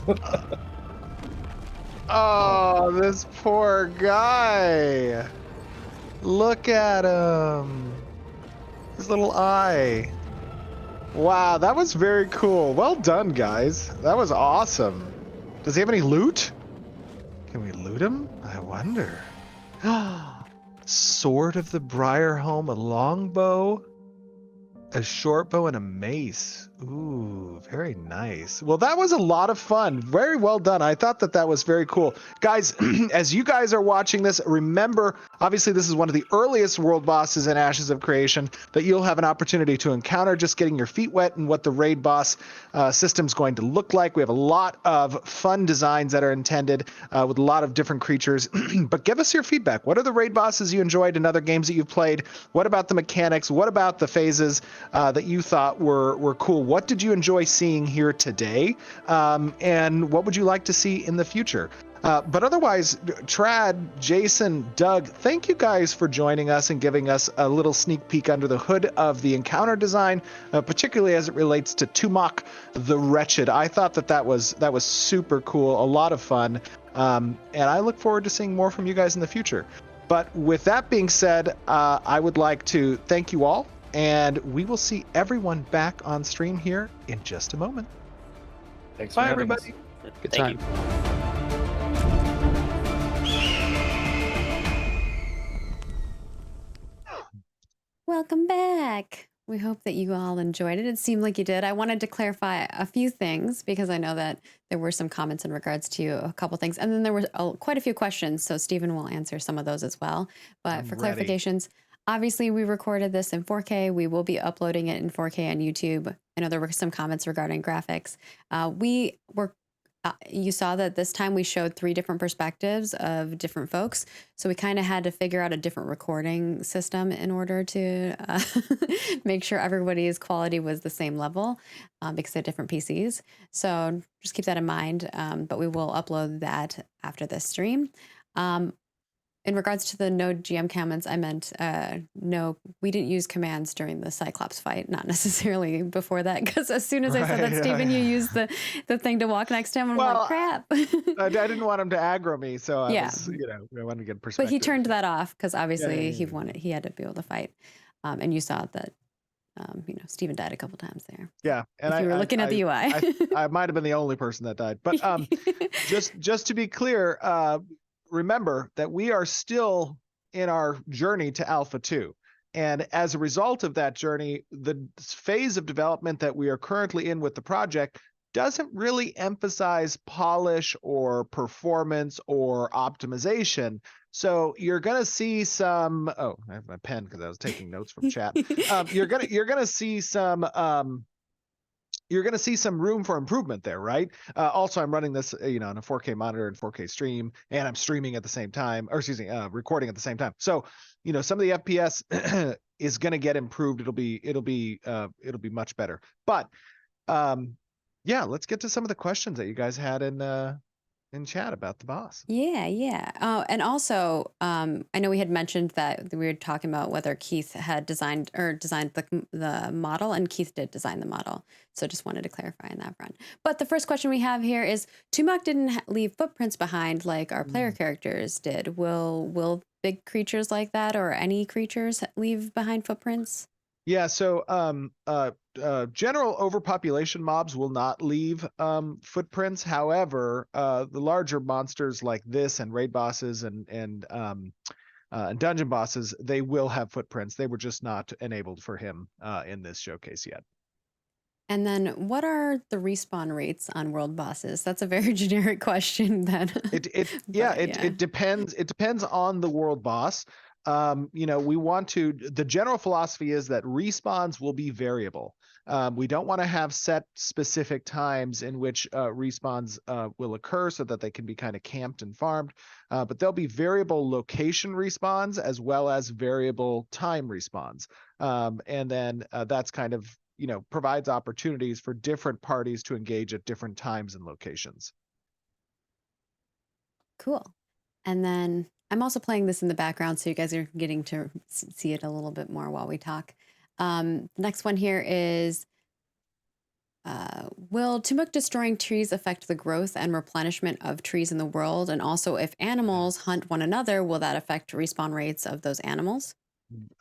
Oh, this poor guy. Look at him. His little eye. Wow, that was very cool. Well done, guys. That was awesome. Does he have any loot? Can we loot him? I wonder. Sword of the Briarholm, a longbow, a short bow, and a mace. Ooh, very nice. Well, that was a lot of fun. Very well done. I thought that was very cool. Guys, as you guys are watching this, remember, obviously this is one of the earliest world bosses in Ashes of Creation that you'll have an opportunity to encounter, just getting your feet wet and what the raid boss system's going to look like. We have a lot of fun designs that are intended with a lot of different creatures. But give us your feedback. What are the raid bosses you enjoyed in other games that you've played? What about the mechanics? What about the phases that you thought were cool? What did you enjoy seeing here today? And what would you like to see in the future? But otherwise, Trad, Jason, Doug, thank you guys for joining us and giving us a little sneak peek under the hood of the encounter design, particularly as it relates to Tumok the Wretched. I thought that was super cool, a lot of fun, and I look forward to seeing more from you guys in the future. But with that being said, I would like to thank you all, and we will see everyone back on stream here in just a moment. Thanks Bye, for having everybody. us. Good Thank time. Welcome back. We hope that you all enjoyed it. It seemed like you did. I wanted to clarify a few things because I know that there were some comments in regards to a couple things. And then there were quite a few questions. So Stephen will answer some of those as well. But I'm for ready. clarifications, obviously we recorded this in 4K. We will be uploading it in 4K on YouTube. I know there were some comments regarding graphics. You saw that this time we showed 3 different perspectives of different folks. So we kind of had to figure out a different recording system in order to make sure everybody's quality was the same level because they're different PCs. So just keep that in mind. But we will upload that after this stream. in regards to the no GM comments, I meant no, we didn't use commands during the Cyclops fight, not necessarily before that. Because as soon as I said that, Right. Stephen, you used the thing to walk next to him, and I'm like, Well, crap. I didn't want him to aggro me, so I Yeah, was, I wanted to get but he perspective. turned that off because Yeah, obviously yeah, he yeah, wanted, he had to be able to fight. And you saw that, Stephen died a couple times there. yeah. And If you were looking at the UI. I might have been the only person that died, but just to be clear, remember that we are still in our journey to Alpha 2. And as a result of that journey, the phase of development that we are currently in with the project doesn't really emphasize polish or performance or optimization. So you're gonna see some. Oh, I have my pen because I was taking notes from chat. You're gonna see some. You're going to see some room for improvement there, right? Also, I'm running this, on a 4K monitor and 4K stream, and I'm streaming at the same time, or excuse me, recording at the same time. So, some of the FPS is going to get improved. It'll be much better. But, yeah, let's get to some of the questions that you guys had in chat about the boss. Yeah. Oh, and also, I know we had mentioned that we were talking about whether Keith had designed the model, and Keith did design the model. So just wanted to clarify on that front. But the first question we have here is, Tumok didn't leave footprints behind like our player characters did. Will big creatures like that, or any creatures, leave behind footprints? Yeah, so general overpopulation mobs will not leave footprints. However, the larger monsters like this and raid bosses and dungeon bosses, they will have footprints. They were just not enabled for him in this showcase yet. And then what are the respawn rates on world bosses? That's a very generic question it depends. It depends on the world boss. The general philosophy is that respawns will be variable. We don't want to have set specific times in which respawns will occur so that they can be kind of camped and farmed. But there'll be variable location respawns as well as variable time respawns. And then that's kind of, provides opportunities for different parties to engage at different times and locations. Cool. And then I'm also playing this in the background, so you guys are getting to see it a little bit more while we talk. The next one here is, will Tumuk destroying trees affect the growth and replenishment of trees in the world? And also, if animals hunt one another, will that affect respawn rates of those animals?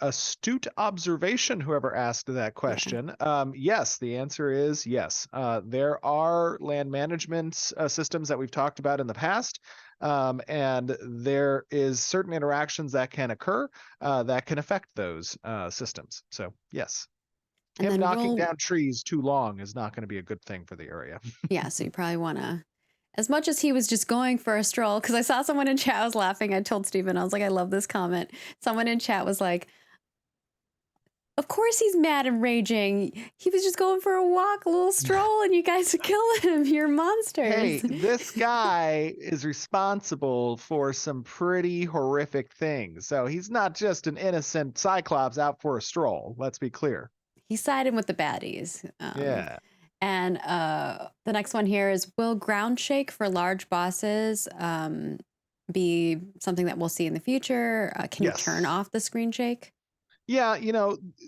Astute observation, whoever asked that question. Yes, the answer is yes. There are land management systems that we've talked about in the past, and there is certain interactions that can occur that can affect those systems. So yes, And him then knocking down trees too long is not going to be a good thing for the area. Yeah, so you probably want to, as much as he was just going for a stroll, because I saw someone in chat was laughing. I told Stephen, I was like, I love this comment. Someone in chat was like, of course he's mad and raging. He was just going for a walk, a little stroll, and you guys kill him. You're monsters. Hey, this guy is responsible for some pretty horrific things. So he's not just an innocent Cyclops out for a stroll. Let's be clear. He's siding with the baddies. Yeah. And the next one here is, will ground shake for large bosses be something that we'll see in the future? Can you turn off the screen shake? Yeah,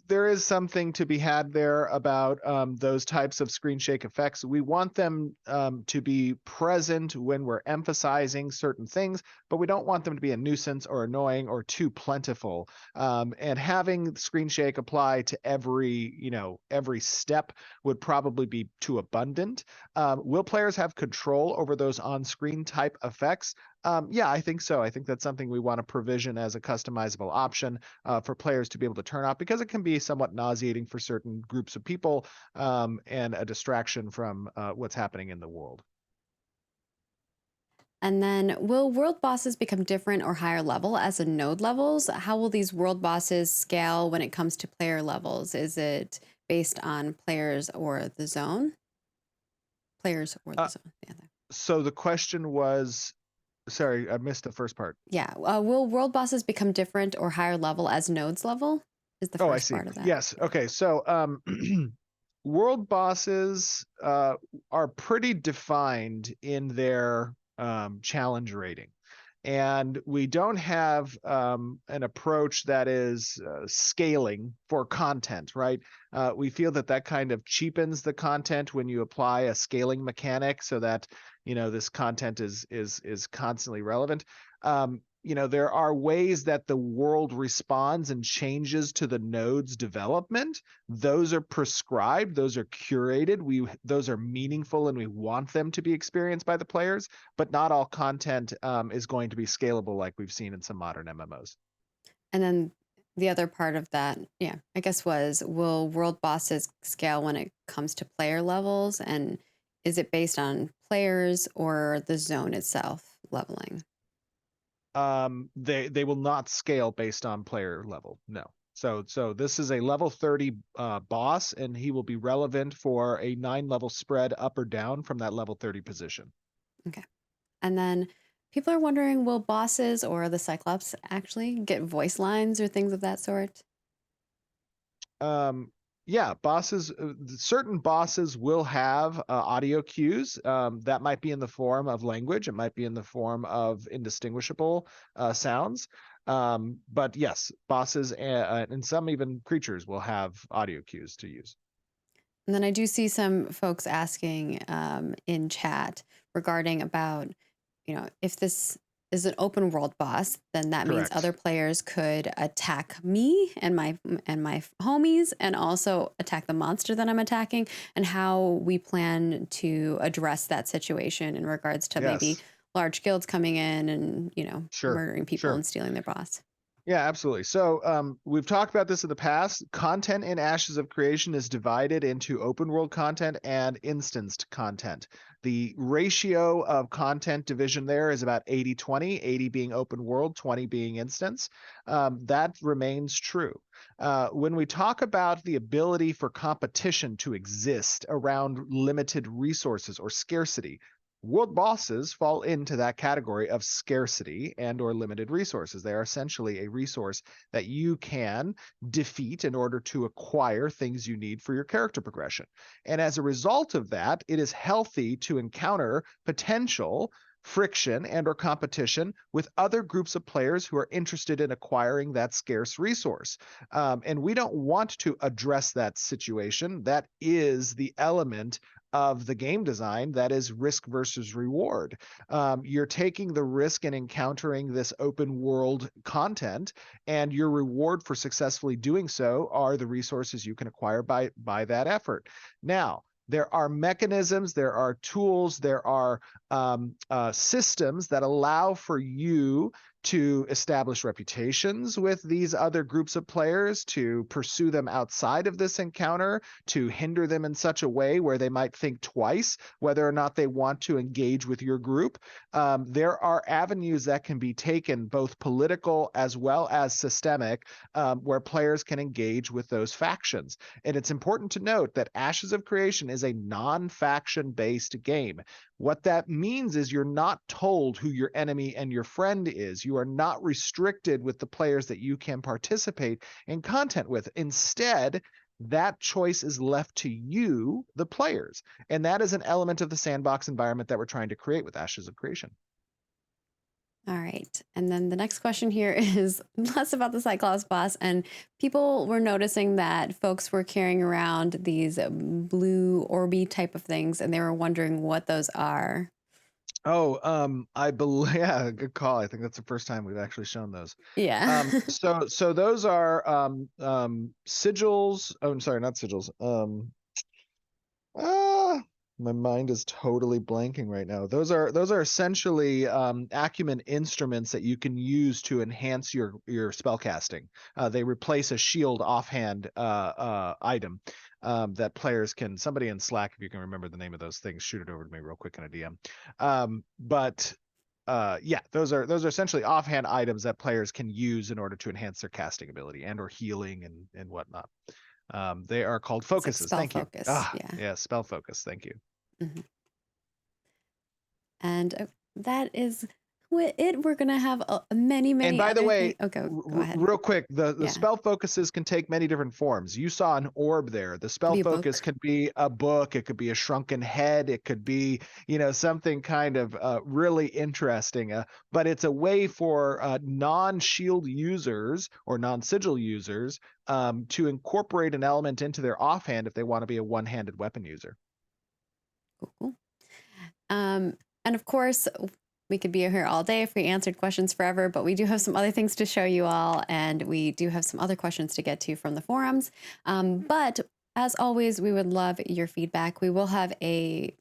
there is something to be had there about those types of screen shake effects. We want them to be present when we're emphasizing certain things, but we don't want them to be a nuisance or annoying or too plentiful. And having screen shake apply to every step would probably be too abundant. Will players have control over those on-screen type effects? Yeah, I think so. I think that's something we want to provision as a customizable option for players to be able to turn off, because it can be somewhat nauseating for certain groups of people and a distraction from what's happening in the world. And then, will world bosses become different or higher level as in node levels? How will these world bosses scale when it comes to player levels? Is it based on players or the zone? Players or the zone. Yeah. So the question was, sorry, I missed the first part. Yeah. Will world bosses become different or higher level as nodes level? Is the first part of that. Yes. Okay. So world bosses are pretty defined in their challenge rating. and we don't have an approach that is scaling for content, right? We feel that that kind of cheapens the content when you apply a scaling mechanic, so that this content is constantly relevant. There are ways that the world responds and changes to the node's development. Those are prescribed, those are curated, those are meaningful, and we want them to be experienced by the players, but not all content is going to be scalable like we've seen in some modern MMOs. And then the other part of that, yeah, I guess was, will world bosses scale when it comes to player levels? And is it based on players or the zone itself leveling? They will not scale based on player level. No. So this is a level 30 boss, and he will be relevant for a 9-level spread up or down from that level 30 position. Okay. And then people are wondering, will bosses or the Cyclops actually get voice lines or things of that sort? Yeah, certain bosses will have audio cues. That might be in the form of language. It might be in the form of indistinguishable sounds. But yes, bosses and some even creatures will have audio cues to use. And then I do see some folks asking in chat regarding about, if this is an open world boss, then that means Correct. other players could attack me and my homies, and also attack the monster that I'm attacking, and how we plan to address that situation in regards to maybe Yes. large guilds coming in and, Sure. murdering people Sure. and stealing their boss. Yeah, absolutely. So we've talked about this in the past. Content in Ashes of Creation is divided into open world content and instanced content. The ratio of content division there is about 80-20, 80 being open world, 20 being instance. That remains true. When we talk about the ability for competition to exist around limited resources or scarcity, world bosses fall into that category of scarcity and or limited resources. They are essentially a resource that you can defeat in order to acquire things you need for your character progression. And as a result of that, it is healthy to encounter potential friction and or competition with other groups of players who are interested in acquiring that scarce resource. And we don't want to address that situation. That is the element of the game design that is risk versus reward. You're taking the risk in encountering this open world content, and your reward for successfully doing so are the resources you can acquire by that effort. Now, there are mechanisms, there are tools, there are systems that allow for you to establish reputations with these other groups of players, to pursue them outside of this encounter, to hinder them in such a way where they might think twice whether or not they want to engage with your group. There are avenues that can be taken, both political as well as systemic, where players can engage with those factions. And it's important to note that Ashes of Creation is a non-faction based game. What that means is you're not told who your enemy and your friend is. You are not restricted with the players that you can participate in content with. Instead, that choice is left to you, the players. And that is an element of the sandbox environment that we're trying to create with Ashes of Creation. All right. And then the next question here is less about the Cyclops boss. And people were noticing that folks were carrying around these blue orby type of things, and they were wondering what those are. Oh, I believe, yeah, good call. I think that's the first time we've actually shown those. Yeah. So those are sigils. Oh, I'm sorry, not sigils. My mind is totally blanking right now. Those are essentially acumen instruments that you can use to enhance your spellcasting. They replace a shield offhand item that players can. Somebody in Slack, if you can remember the name of those things, shoot it over to me real quick in a DM. Yeah, those are essentially offhand items that players can use in order to enhance their casting ability and or healing and whatnot. They are called focuses. Spell Thank you. focus. Yeah. Yeah, spell focus. Thank you. Mm-hmm. And that is we're gonna have many And by the other way, things. Oh, go ahead. real quick, the Yeah. spell focuses can take many different forms. You saw an orb there. The spell be a focus book. could be a book. It could be a shrunken head. It could be, something kind of really interesting. But it's a way for non-shield users or non-sigil users to incorporate an element into their offhand if they want to be a one-handed weapon user. Cool. And of course, we could be here all day if we answered questions forever, but we do have some other things to show you all, and we do have some other questions to get to from the forums. But as always, we would love your feedback. We will have a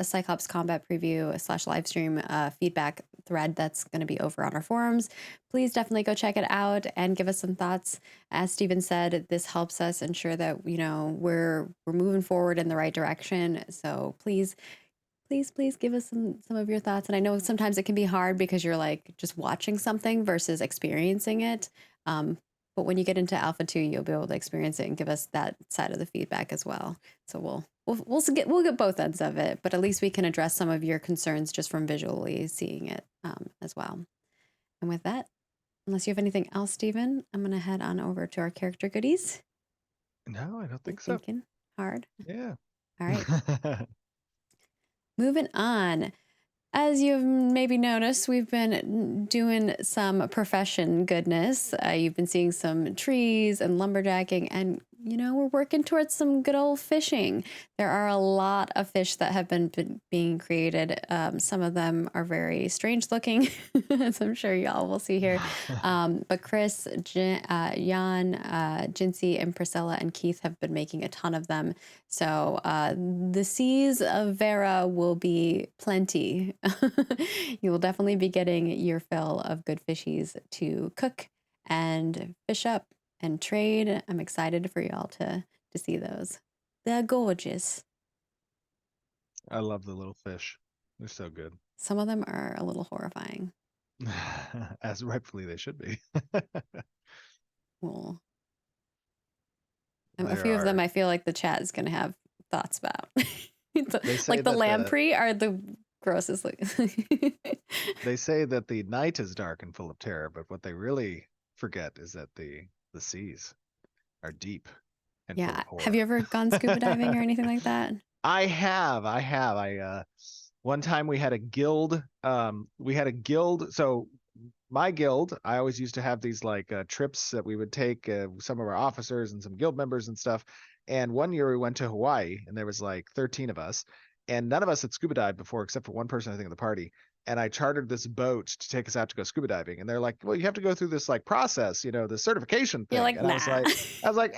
Cyclops combat preview / live stream feedback thread that's going to be over on our forums. Please definitely go check it out and give us some thoughts. As Steven said, this helps us ensure that we're moving forward in the right direction. So please give us some of your thoughts. And I know sometimes it can be hard because you're like just watching something versus experiencing it. But when you get into Alpha 2, you'll be able to experience it and give us that side of the feedback as well. So we'll get both ends of it, but at least we can address some of your concerns just from visually seeing it as well. And with that, unless you have anything else, Steven, I'm going to head on over to our character goodies. No, I don't think so. Thinking hard. Yeah. All right. Moving on. As you've maybe noticed, we've been doing some profession goodness. You've been seeing some trees and lumberjacking, and we're working towards some good old fishing. There are a lot of fish that have been being created. Some of them are very strange looking, as I'm sure y'all will see here. But Chris, Jan, Jincy, and Priscilla and Keith have been making a ton of them. So the seas of Vera will be plenty. You will definitely be getting your fill of good fishies to cook and fish up and trade. I'm excited for y'all to see those. They're gorgeous. I love the little fish. They're so good. Some of them are a little horrifying. As rightfully they should be. Well, a few of them I feel like the chat is going to have thoughts about. Like the lamprey are the grossest. They say that the night is dark and full of terror, but what they really forget is that the seas are deep and full of horror. Have you ever gone scuba diving or anything like that? I have. One time we had a guild. So my guild, I always used to have these trips that we would take, some of our officers and some guild members and stuff. And one year we went to Hawaii, and there was 13 of us, and none of us had scuba dived before except for one person, I think, in the party. And I chartered this boat to take us out to go scuba diving. And they're like, well, you have to go through this process, the certification thing. You're like, and nah. I was like,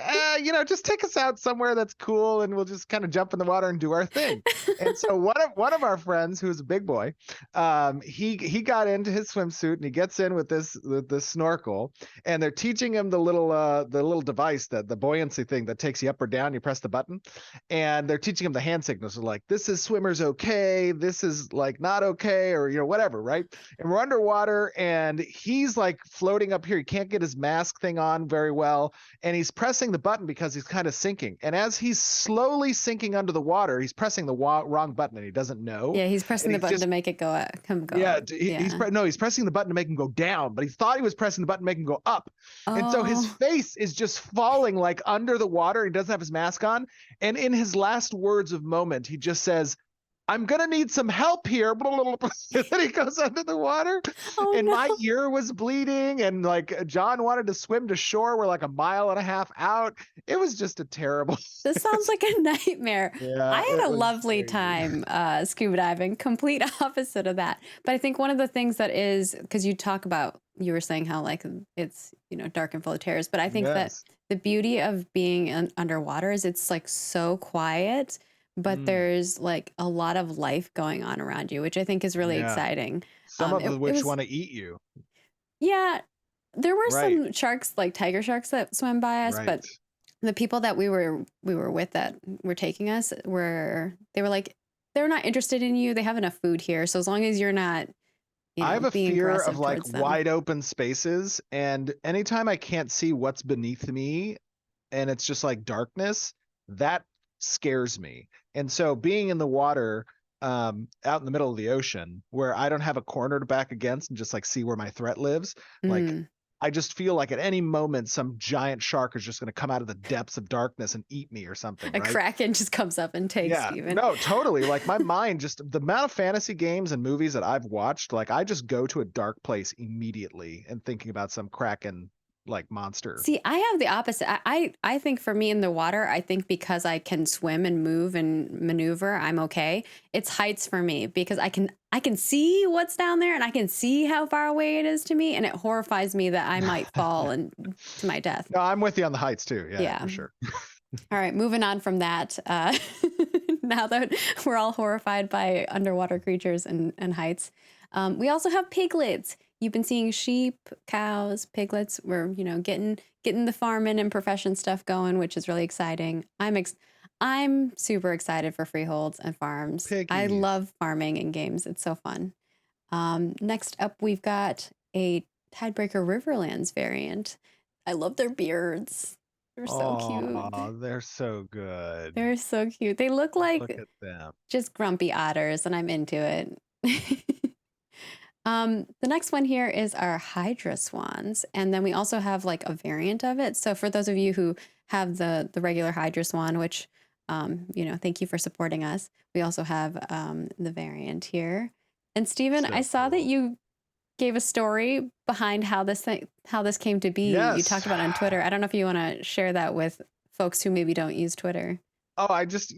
just take us out somewhere that's cool and we'll just kind of jump in the water and do our thing. And so one of our friends, who's a big boy, he got into his swimsuit and he gets in with this snorkel, and they're teaching him the little device, the buoyancy thing that takes you up or down. You press the button, and they're teaching him the hand signals. So like, this is swimmer's okay, this is not okay, or whatever, right? And we're underwater, and he's floating up here. He can't get his mask thing on very well, and he's pressing the button because he's kind of sinking. And as he's slowly sinking under the water, he's pressing the wrong button, and he doesn't know. Yeah, he's pressing the button to make it go up. He's pressing the button to make him go down, but he thought he was pressing the button to make him go up. And so his face is just falling under the water. He doesn't have his mask on, and in his last words of moment, he just says, I'm gonna need some help here. And then he goes under the water, my ear was bleeding, and John wanted to swim to shore. We're a mile and a half out. It was just a terrible. This sounds like a nightmare. Yeah, I had a lovely time scuba diving, complete opposite of that. But I think one of the things that is, because you were saying how it's dark and full of terrors, but I think that the beauty of being underwater is it's so quiet. But there's a lot of life going on around you, which I think is really exciting. Some of which want to eat you. Yeah, there were some sharks, tiger sharks, that swam by us, but the people that we were with that were taking us they were they're not interested in you. They have enough food here, so as long as you're not. I have a fear of wide open spaces, and anytime I can't see what's beneath me, and it's just darkness, that scares me. And so being in the water, out in the middle of the ocean where I don't have a corner to back against and just like see where my threat lives. Like Mm. I just feel like at any moment some giant shark is just going to come out of the depths of darkness and eat me or something, A right? kraken just comes up and takes Yeah, Steven. no, totally. Like my mind, just the amount of fantasy games and movies that I've watched, like I just go to a dark place immediately and thinking about some kraken like monster. See, I have the opposite. I think for me in the water, I think because I can swim and move and maneuver, I'm okay. It's heights for me because I can see what's down there and I can see how far away it is to me, and it horrifies me that I might fall and to my death. No, I'm with you on the heights too. Yeah, Yeah. for sure. All right, moving on from that. Now that we're all horrified by underwater creatures and heights, we also have piglets. You've been seeing sheep, cows, piglets. We're getting the farming and profession stuff going, which is really exciting. I'm super excited for freeholds and farms. I Piggies. love farming in games. It's so fun. Next up, we've got a Tidebreaker Riverlands variant. I love their beards. They're so cute. Oh, they're so good. They're so cute. They look like Look at them. just grumpy otters, and I'm into it. The next one here is our Hydra Swans, and then we also have like a variant of it. So for those of you who have the regular Hydra Swan, which thank you for supporting us. We also have the variant here. And Steven, So I saw that cool. you gave a story behind how this came to be. You Yes. talked about it on Twitter. I don't know if you want to share that with folks who maybe don't use Twitter. Oh, I just,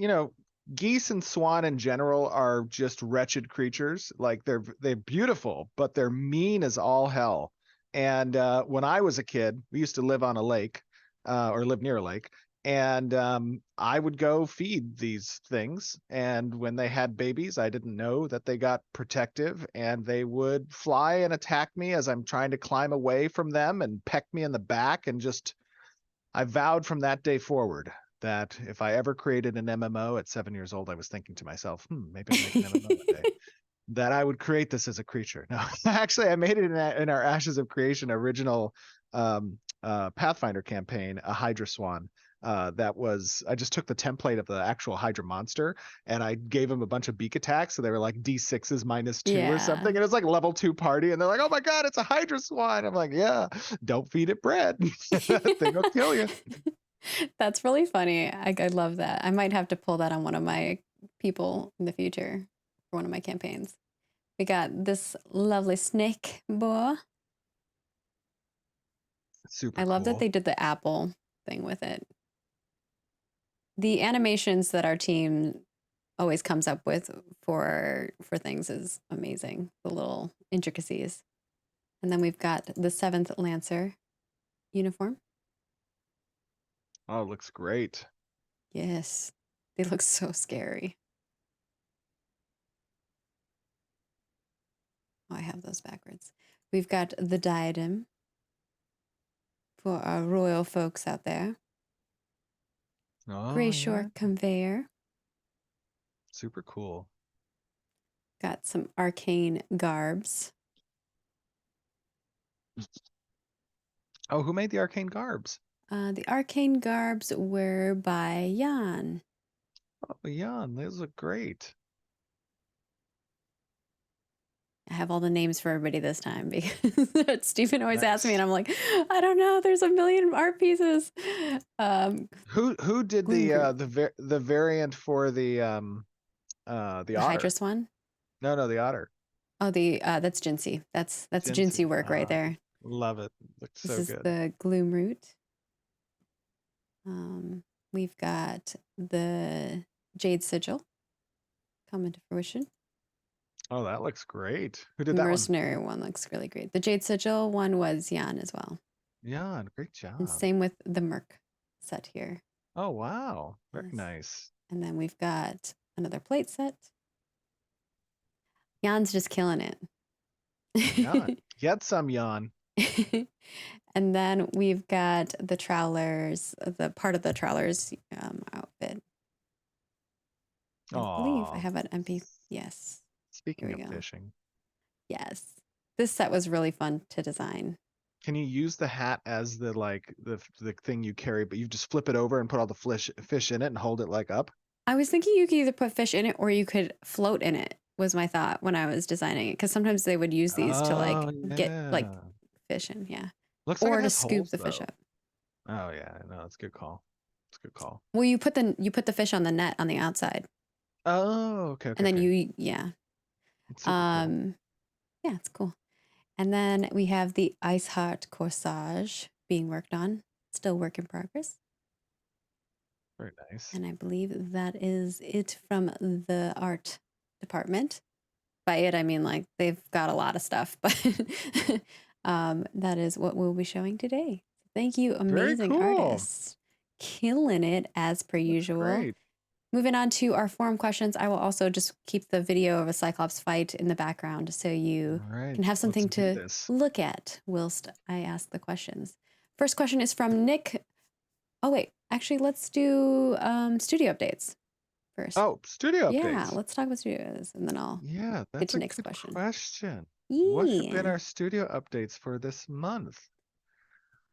geese and swan in general are just wretched creatures. Like they're beautiful, but they're mean as all hell. And when I was a kid, we used to live on a lake, or live near a lake, and I would go feed these things. And when they had babies, I didn't know that they got protective, and they would fly and attack me as I'm trying to climb away from them and peck me in the back. And just, I vowed from that day forward that if I ever created an MMO at 7 years old, I was thinking to myself, maybe I'll make an MMO one day, that I would create this as a creature. No, actually, I made it in our Ashes of Creation original Pathfinder campaign, a Hydra Swan. I just took the template of the actual Hydra monster and I gave him a bunch of beak attacks. So they were like D6s -2 or something. And it was like level 2 party. And they're like, oh my God, it's a Hydra Swan. I'm like, yeah, don't feed it bread. That thing will kill you. That's really funny. I love that. I might have to pull that on one of my people in the future for one of my campaigns. We got this lovely snake boa. Super I love that cool. they did the apple thing with it. The animations that our team always comes up with for things is amazing. The little intricacies. And then we've got the 7th Lancer uniform. Oh, it looks great. Yes. They look so scary. Oh, I have those backwards. We've got the diadem for our royal folks out there. Oh, Gray yeah. Shore conveyor. Super cool. Got some arcane garbs. Oh, who made the arcane garbs? The arcane garbs were by Jan. Oh, Jan, those look great. I have all the names for everybody this time because Stephen always asks me, Nice. and I'm like, I don't know. There's a million art pieces. Who did Gloom the variant for the the otter? Hydra Swan. No, the otter. Oh, that's Jinsey. That's Jinsey work right there. Love it. Looks This so is good. the Gloom Root. We've got the Jade Sigil coming to fruition. Oh, that looks great. Who The did that one? Mercenary one looks really great. The Jade Sigil one was Jan as well. Jan, great And job. same with the Merc set here. Oh, wow. Very Yes. nice. And then we've got another plate set. Jan's just killing it. Jan. Get some, Jan. And then we've got the Trawlers, the part of the Trawlers outfit. I believe I Aw. have an MP. Yes. Speaking Here of we go. fishing, Yes. This set was really fun to design. can you use the hat as the thing you carry, but you just flip it over and put all the fish in it and hold it like up? I was thinking you could either put fish in it or you could float in it, was my thought when I was designing it. Because sometimes they would use these to like Oh get like yeah. fish in, yeah. Looks like it Or to has scoop holes the fish though. up. Oh yeah, no, it's a good call. It's a good call. Well, you put the fish on the net on the outside. Oh, okay, And okay, then okay. yeah. It's super cool. Yeah, it's cool. And then we have the Ice Heart corsage being worked on. Still work in progress. Very nice. And I believe that is it from the art department. By it, I mean like they've got a lot of stuff, but that is what we'll be showing today. Thank you, Very amazing cool. artists. Killing it as per That's usual. great. Moving on to our forum questions, I will also just keep the video of a Cyclops fight in the background so you All right, can have let's something do to this. look at whilst I ask the questions. First question is from Nick. Oh, wait, actually, let's do studio updates first. Oh, studio Yeah, updates. let's talk about studios and then I'll Yeah, get that's to a Nick's good question. question. What have been Yeah. our studio updates for this month?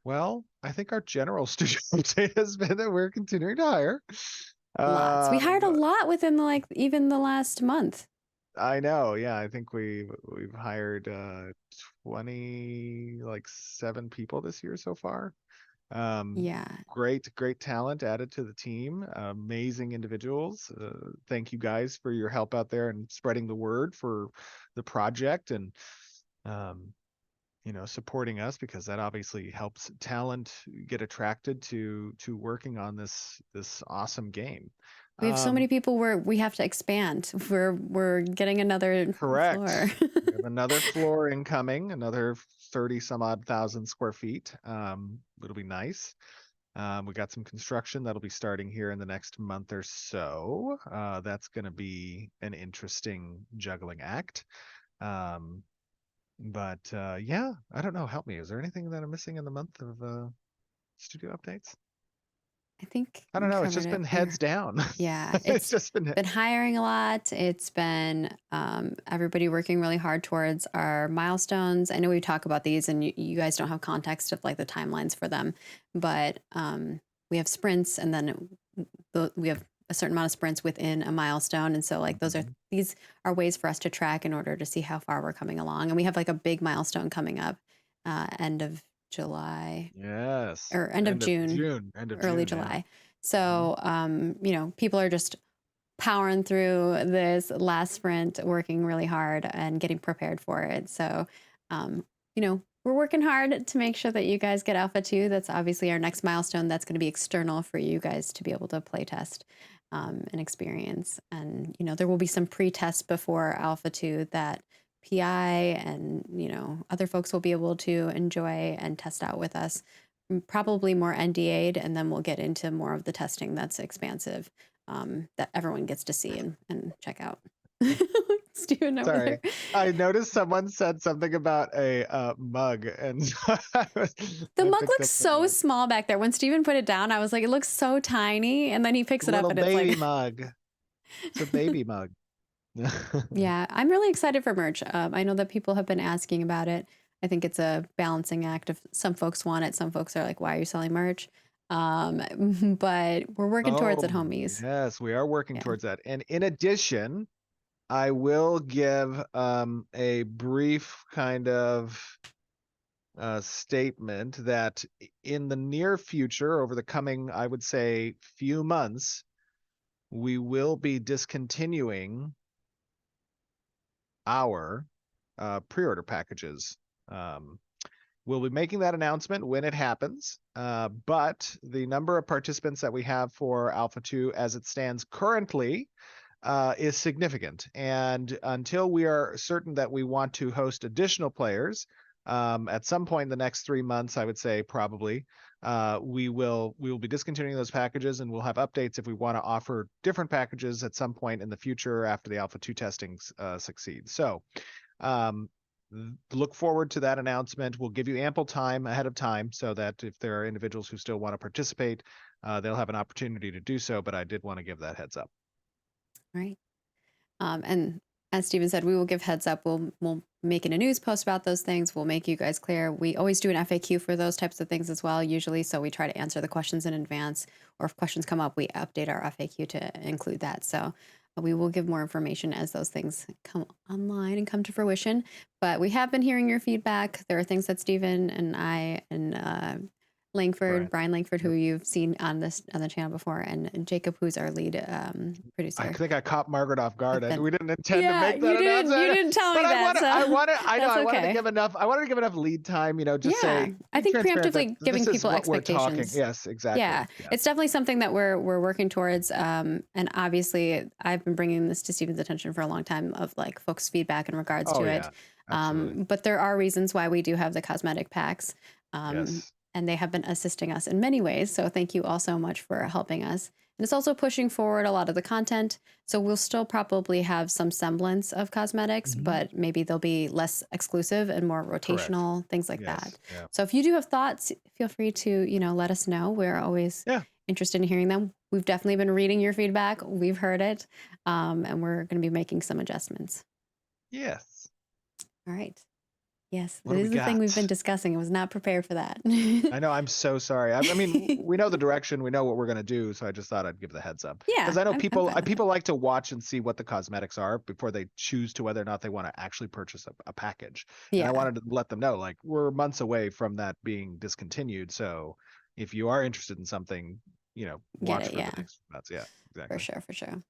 Well, I think our general studio update has been that we're continuing to hire. Lots. We hired a Um, lot within like even the last month. I know, yeah, I think we've hired 20, like 7 people this year so far. Yeah. Great talent added to the team. Amazing individuals. Thank you guys for your help out there and spreading the word for the project and supporting us, because that obviously helps talent get attracted to working on this awesome game. We have so many people where we have to expand. We're getting another Correct. floor. We have another floor incoming, another 30 some odd thousand square feet. It'll be nice. We got some construction that'll be starting here in the next month or so. That's going to be an interesting juggling act. But yeah, I don't know. Help me. Is there anything that I'm missing in the month of studio updates? I think I we don't know. It's covered just it. been heads down. Yeah, It's it's just been been hiring a lot. It's been everybody working really hard towards our milestones. I know we talk about these, and you guys don't have context of like the timelines for them, but we have sprints, and then we have a certain amount of sprints within a milestone, and so like these are ways for us to track in order to see how far we're coming along. And we have like a big milestone coming up, end of July Yes. or end of June, End of early June, yeah. July. So, people are just powering through this last sprint, working really hard and getting prepared for it. So, we're working hard to make sure that you guys get Alpha 2. That's obviously our next milestone. That's going to be external for you guys to be able to play test and experience. And, there will be some pre-tests before Alpha 2 that PI and, other folks will be able to enjoy and test out with us. Probably more NDA'd, and then we'll get into more of the testing that's expansive, that everyone gets to see and check out. Steven over Sorry. there. I noticed someone said something about a mug, and I The mug picked looks up the so mug. small back there. When Steven put it down, I was like, it looks so tiny. And then he picks it up Little and it's baby like, mug. It's a baby mug. yeah, I'm really excited for merch. I know that people have been asking about it. I think it's a balancing act of some folks want it. Some folks are like, why are you selling merch? But we're working towards it, Oh, homies. yes, we are working Yeah. towards that. And in addition, I will give a brief kind of statement that in the near future, over the coming, I would say, few months, we will be discontinuing our pre-order packages. We'll be making that announcement when it happens, but the number of participants that we have for Alpha 2 as it stands currently is significant. And until we are certain that we want to host additional players, at some point in the next 3 months, I would say probably, we will be discontinuing those packages, and we'll have updates if we want to offer different packages at some point in the future after the Alpha 2 testing succeeds. So look forward to that announcement. We'll give you ample time ahead of time so that if there are individuals who still want to participate, they'll have an opportunity to do so. But I did want to give that heads up. Right. And as Steven said, we will give heads up. We'll make in a news post about those things. We'll make you guys clear. We always do an FAQ for those types of things as well, usually. So we try to answer the questions in advance, or if questions come up, we update our FAQ to include that. So we will give more information as those things come online and come to fruition. But we have been hearing your feedback. There are things that Steven and I and Brian Langford, who you've seen on the channel before, and Jacob, who's our lead producer. I think I caught Margaret off guard. Then- We didn't intend to Yeah, make that you announcement. didn't tell me But that. I wanted that's to give enough. I wanted to give enough lead time. Just say. I think transparent that preemptively giving this is people what we're talking. expectations. Yes, exactly. Yeah, it's definitely something that we're working towards. And obviously, I've been bringing this to Steven's attention for a long time, of like folks' feedback in regards to it. Absolutely. But there are reasons why we do have the cosmetic packs. Yes. And they have been assisting us in many ways. So thank you all so much for helping us. And it's also pushing forward a lot of the content. So we'll still probably have some semblance of cosmetics, but maybe they'll be less exclusive and more rotational, things like that. Yeah. So if you do have thoughts, feel free to, let us know. We're always interested in hearing them. We've definitely been reading your feedback. We've heard it. And we're going to be making some adjustments. Yes. All right. Yes, What this do is we the thing we've been got? discussing. I was not prepared for that. I know. I'm so sorry. I mean, we know the direction. We know what we're gonna do. So I just thought I'd give the heads up. Yeah, Because I know I'm people. fine with People like to watch and see what the cosmetics are before they choose to whether or not they want to actually purchase a package. And Yeah. I wanted to let them know, like, we're months away from that being discontinued. So if you are interested in something, watch it, for yeah. the next. That's exactly. For sure.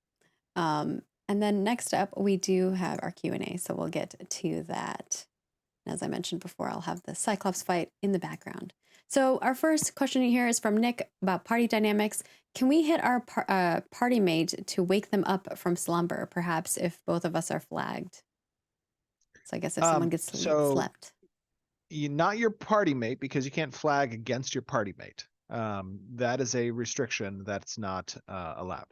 And then next up, we do have our Q&A, so we'll get to that. And as I mentioned before, I'll have the Cyclops fight in the background. So our first question here is from Nick about party dynamics. Can we hit our party mate to wake them up from slumber, perhaps if both of us are flagged? So I guess if someone gets slept. Not your party mate, because you can't flag against your party mate. That is a restriction that's not allowed.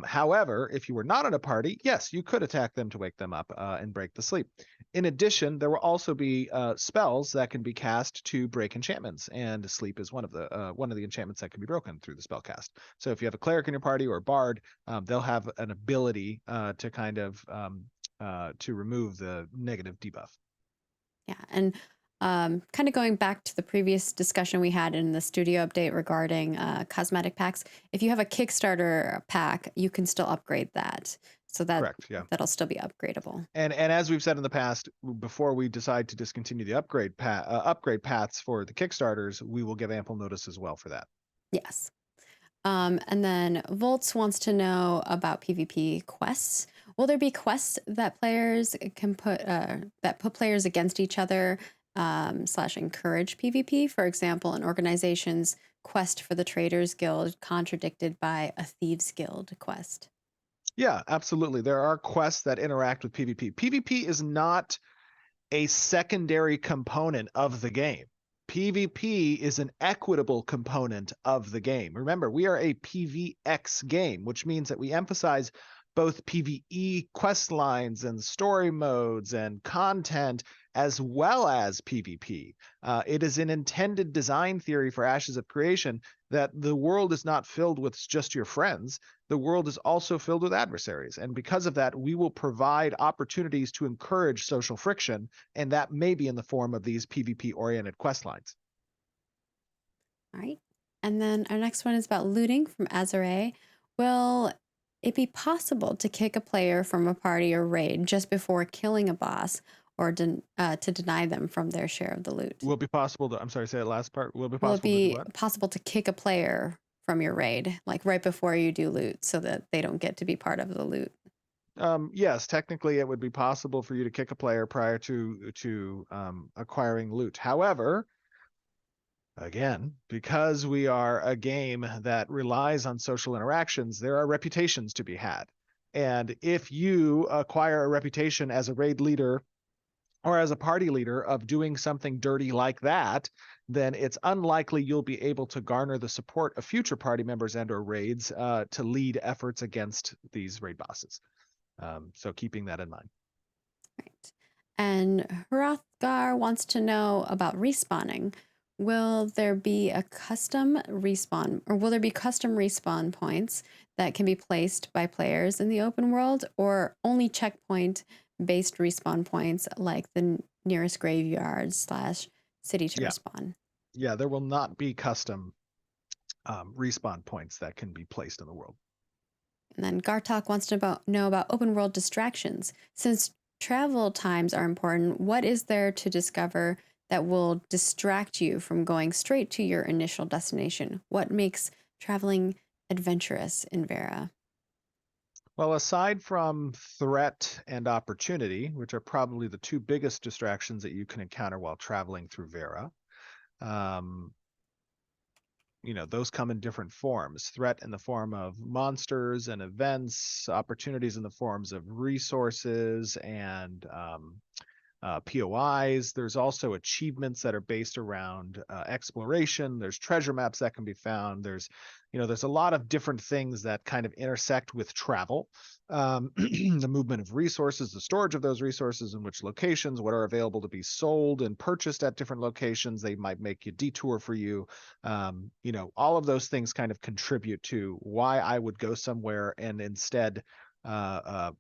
However, if you were not in a party, yes, you could attack them to wake them up and break the sleep. In addition, there will also be spells that can be cast to break enchantments, and sleep is one of the enchantments that can be broken through the spell cast. So if you have a cleric in your party or a bard, they'll have an ability to kind of to remove the negative debuff. Yeah, and kind of going back to the previous discussion we had in the studio update regarding cosmetic packs, if you have a Kickstarter pack, you can still upgrade that. So Correct, yeah. That'll still be upgradable. And as we've said in the past, before we decide to discontinue the upgrade paths for the Kickstarters, we will give ample notice as well for that. Yes. And then Volts wants to know about PvP quests. Will there be quests that players can put players against each other / encourage PvP? For example, an organization's quest for the Traders Guild contradicted by a Thieves Guild quest. Yeah, absolutely. There are quests that interact with PvP. PvP is not a secondary component of the game. PvP is an equitable component of the game. Remember, we are a PvX game, which means that we emphasize both PvE quest lines and story modes and content, as well as PvP. It is an intended design theory for Ashes of Creation that the world is not filled with just your friends. The world is also filled with adversaries. And because of that, we will provide opportunities to encourage social friction, and that may be in the form of these PvP-oriented quest lines. All right. And then our next one is about looting from Azare. Will it be possible to kick a player from a party or raid just before killing a boss, or to deny them from their share of the loot? Will it be possible to, I'm sorry, say that last part. Will it Will be it possible be possible to kick a player from your raid, like right before you do loot, so that they don't get to be part of the loot? Yes, technically it would be possible for you to kick a player prior to acquiring loot. However, again, because we are a game that relies on social interactions, there are reputations to be had. And if you acquire a reputation as a raid leader or as a party leader of doing something dirty like that, then it's unlikely you'll be able to garner the support of future party members and or raids to lead efforts against these raid bosses. So keeping that in mind. Right. And Hrothgar wants to know about respawning. Will there be a custom respawn, or will there be custom respawn points that can be placed by players in the open world, or only checkpoint based respawn points like the nearest graveyard slash city to Yeah, respawn? yeah, there will not be custom respawn points that can be placed in the world. And then Gartok wants to know about open world distractions. Since travel times are important, what is there to discover that will distract you from going straight to your initial destination? What makes traveling adventurous in Vera? Well, aside from threat and opportunity, which are probably the two biggest distractions that you can encounter while traveling through Vera, um, those come in different forms. Threat in the form of monsters and events, opportunities in the forms of resources and POIs. There's also achievements that are based around exploration. There's treasure maps that can be found. There's a lot of different things that kind of intersect with travel. The movement of resources, the storage of those resources, in which locations, what are available to be sold and purchased at different locations. They might make you detour for you. All of those things kind of contribute to why I would go somewhere and instead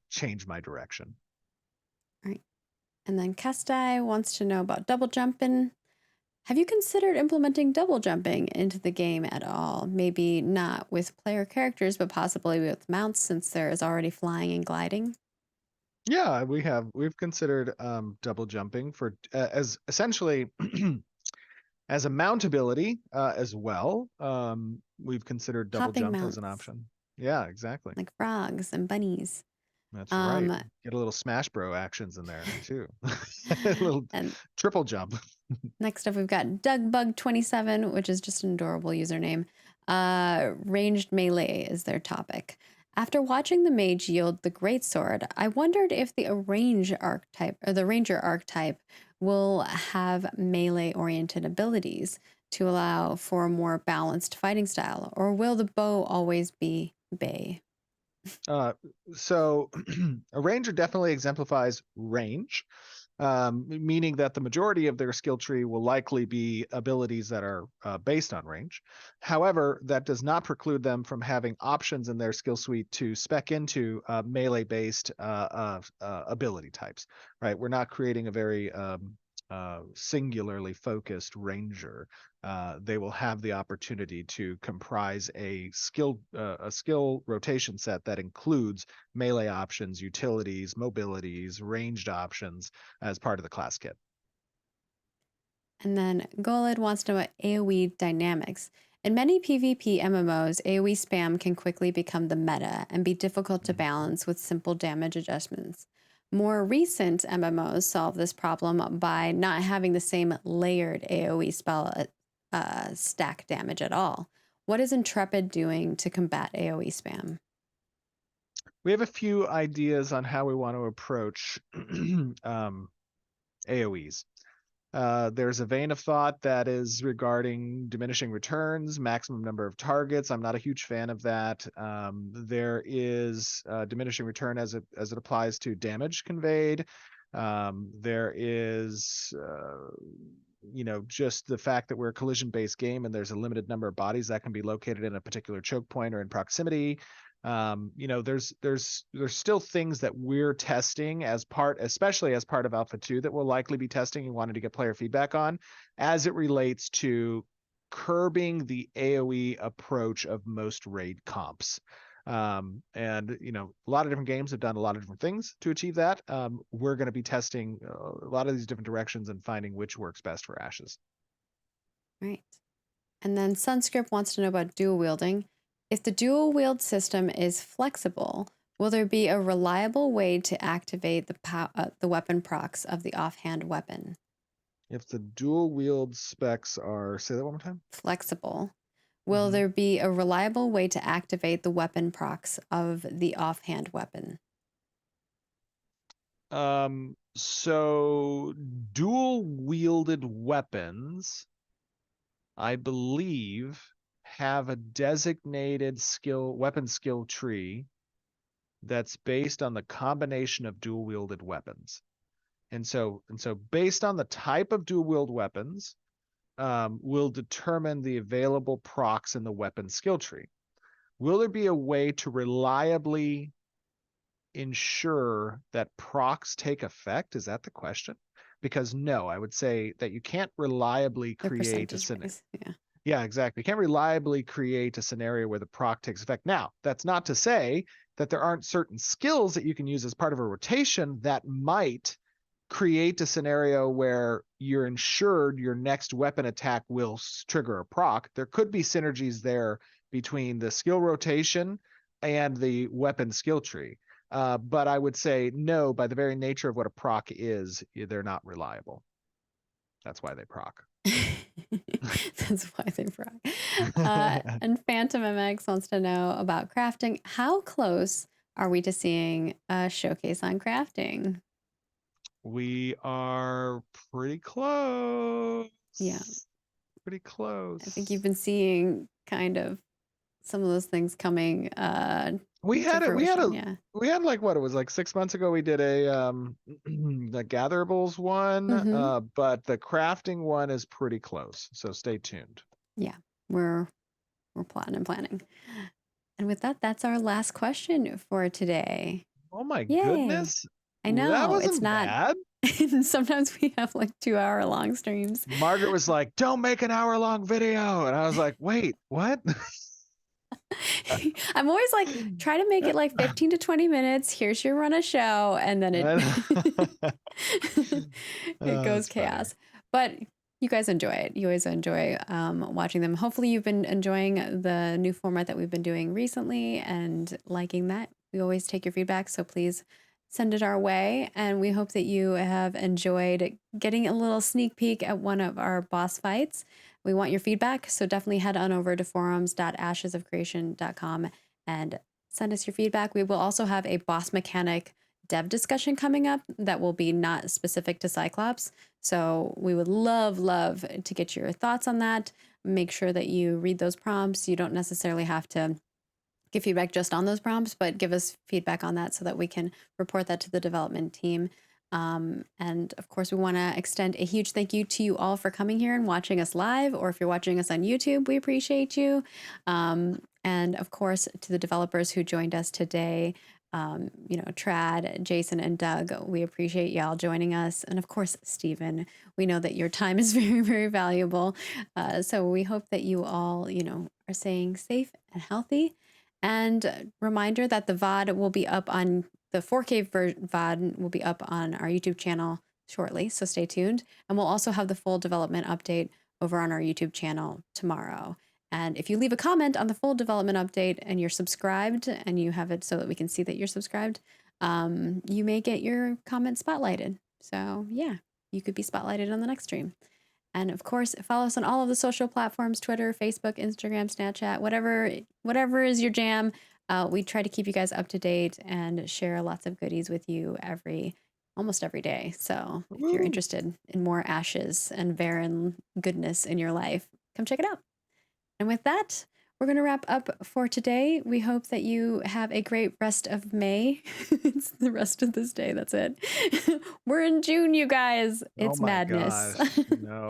change my direction. All right. And then Kastai wants to know about double jumping. Have you considered implementing double jumping into the game at all? Maybe not with player characters, but possibly with mounts, since there is already flying and gliding. Yeah, we've considered double jumping for as essentially as a mount ability as well. We've considered double Hopping jump as an mounts, option. Yeah, exactly. like frogs and bunnies. That's right. Um, Get a little Smash Bro actions in there too. A little and triple jump. next up, we've got DougBug27, which is just an adorable username. Ranged melee is their topic. After watching the mage yield the greatsword, I wondered if the arrange archetype or the ranger archetype will have melee-oriented abilities to allow for a more balanced fighting style, or will the bow always be bay? So a ranger definitely exemplifies range, meaning that the majority of their skill tree will likely be abilities that are based on range. However, that does not preclude them from having options in their skill suite to spec into melee-based ability types. Right? We're not creating a very singularly focused ranger. They will have the opportunity to comprise a skill rotation set that includes melee options, utilities, mobilities, ranged options as part of the class kit. And then Golid wants to know about AoE dynamics. In many PvP MMOs, AoE spam can quickly become the meta and be difficult to balance with simple damage adjustments. More recent MMOs solve this problem by not having the same layered AoE spell stack damage at all. What is Intrepid doing to combat AoE spam? We have a few ideas on how we want to approach AoEs. There's a vein of thought that is regarding diminishing returns, maximum number of targets. I'm not a huge fan of that. There is diminishing return as it applies to damage conveyed. There is just the fact that we're a collision-based game and there's a limited number of bodies that can be located in a particular choke point or in proximity. There's still things that we're testing especially as part of Alpha 2, that we'll likely be testing and wanted to get player feedback on as it relates to curbing the AoE approach of most raid comps. And a lot of different games have done a lot of different things to achieve that. We're going to be testing a lot of these different directions and finding which works best for Ashes. Right. And then Sunscript wants to know about dual wielding. If the dual wield system is flexible, will there be a reliable way to activate the weapon procs of the offhand weapon? If the dual wield specs are, say that one more time. Flexible. Will Mhm. there be a reliable way to activate the weapon procs of the offhand weapon? So dual wielded weapons, I believe, have a designated weapon skill tree that's based on the combination of dual wielded weapons. And so based on the type of dual wield weapons, will determine the available procs in the weapon skill tree. Will there be a way to reliably ensure that procs take effect? Is that the question? Because no, I would say that you can't reliably The create a percentage scenario. wise. Yeah. Yeah, exactly. You can't reliably create a scenario where the proc takes effect. Now, that's not to say that there aren't certain skills that you can use as part of a rotation that might create a scenario where you're ensured your next weapon attack will trigger a proc. There could be synergies there between the skill rotation and the weapon skill tree. But I would say no, by the very nature of what a proc is, they're not reliable. That's why they proc. That's why they fry. And Phantom MX wants to know about crafting. How close are we to seeing a showcase on crafting? We are pretty close. Yeah. Pretty close. I think you've been seeing kind of some of those things coming We to had it. fruition. Yeah. We had like what it was like 6 months ago. We did a the gatherables one, Mhm. but the crafting one is pretty close. So stay tuned. Yeah. We're plotting and planning. And with that, that's our last question for today. Oh my Yay. goodness, I that know. It's wasn't not. bad. Sometimes we have like 2-hour long streams. Margaret was like, "Don't make an hour-long video," and I was like, "Wait, what?" I'm always like, try to make it like 15 to 20 minutes. Here's your run of show. And then it it goes That's funny. chaos. But you guys enjoy it. You always enjoy watching them. Hopefully you've been enjoying the new format that we've been doing recently and liking that. We always take your feedback, so please send it our way. And we hope that you have enjoyed getting a little sneak peek at one of our boss fights. We want your feedback, so definitely head on over to forums.ashesofcreation.com and send us your feedback. We will also have a boss mechanic dev discussion coming up that will be not specific to Cyclops. So we would love to get your thoughts on that. Make sure that you read those prompts. You don't necessarily have to give feedback just on those prompts, but give us feedback on that so that we can report that to the development team. And of course, we want to extend a huge thank you to you all for coming here and watching us live, or if you're watching us on YouTube, we appreciate you. And of course, to the developers who joined us today, Trad, Jason, and Doug, we appreciate y'all joining us. And of course, Stephen, we know that your time is very, very valuable. So we hope that you all, are staying safe and healthy. And reminder that the VOD will be up on the 4K VOD will be up on our YouTube channel shortly, so stay tuned. And we'll also have the full development update over on our YouTube channel tomorrow. And if you leave a comment on the full development update and you're subscribed and you have it so that we can see that you're subscribed, you may get your comment spotlighted. So yeah, you could be spotlighted on the next stream. And of course, follow us on all of the social platforms, Twitter, Facebook, Instagram, Snapchat, whatever is your jam. We try to keep you guys up to date and share lots of goodies with you almost every day. So if you're interested in more ashes and barren goodness in your life, come check it out. And with that, we're going to wrap up for today. We hope that you have a great rest of May. It's the rest of this day. That's it. We're in June, you guys. It's madness. Gosh, no.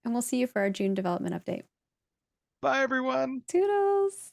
And we'll see you for our June development update. Bye, everyone. Toodles.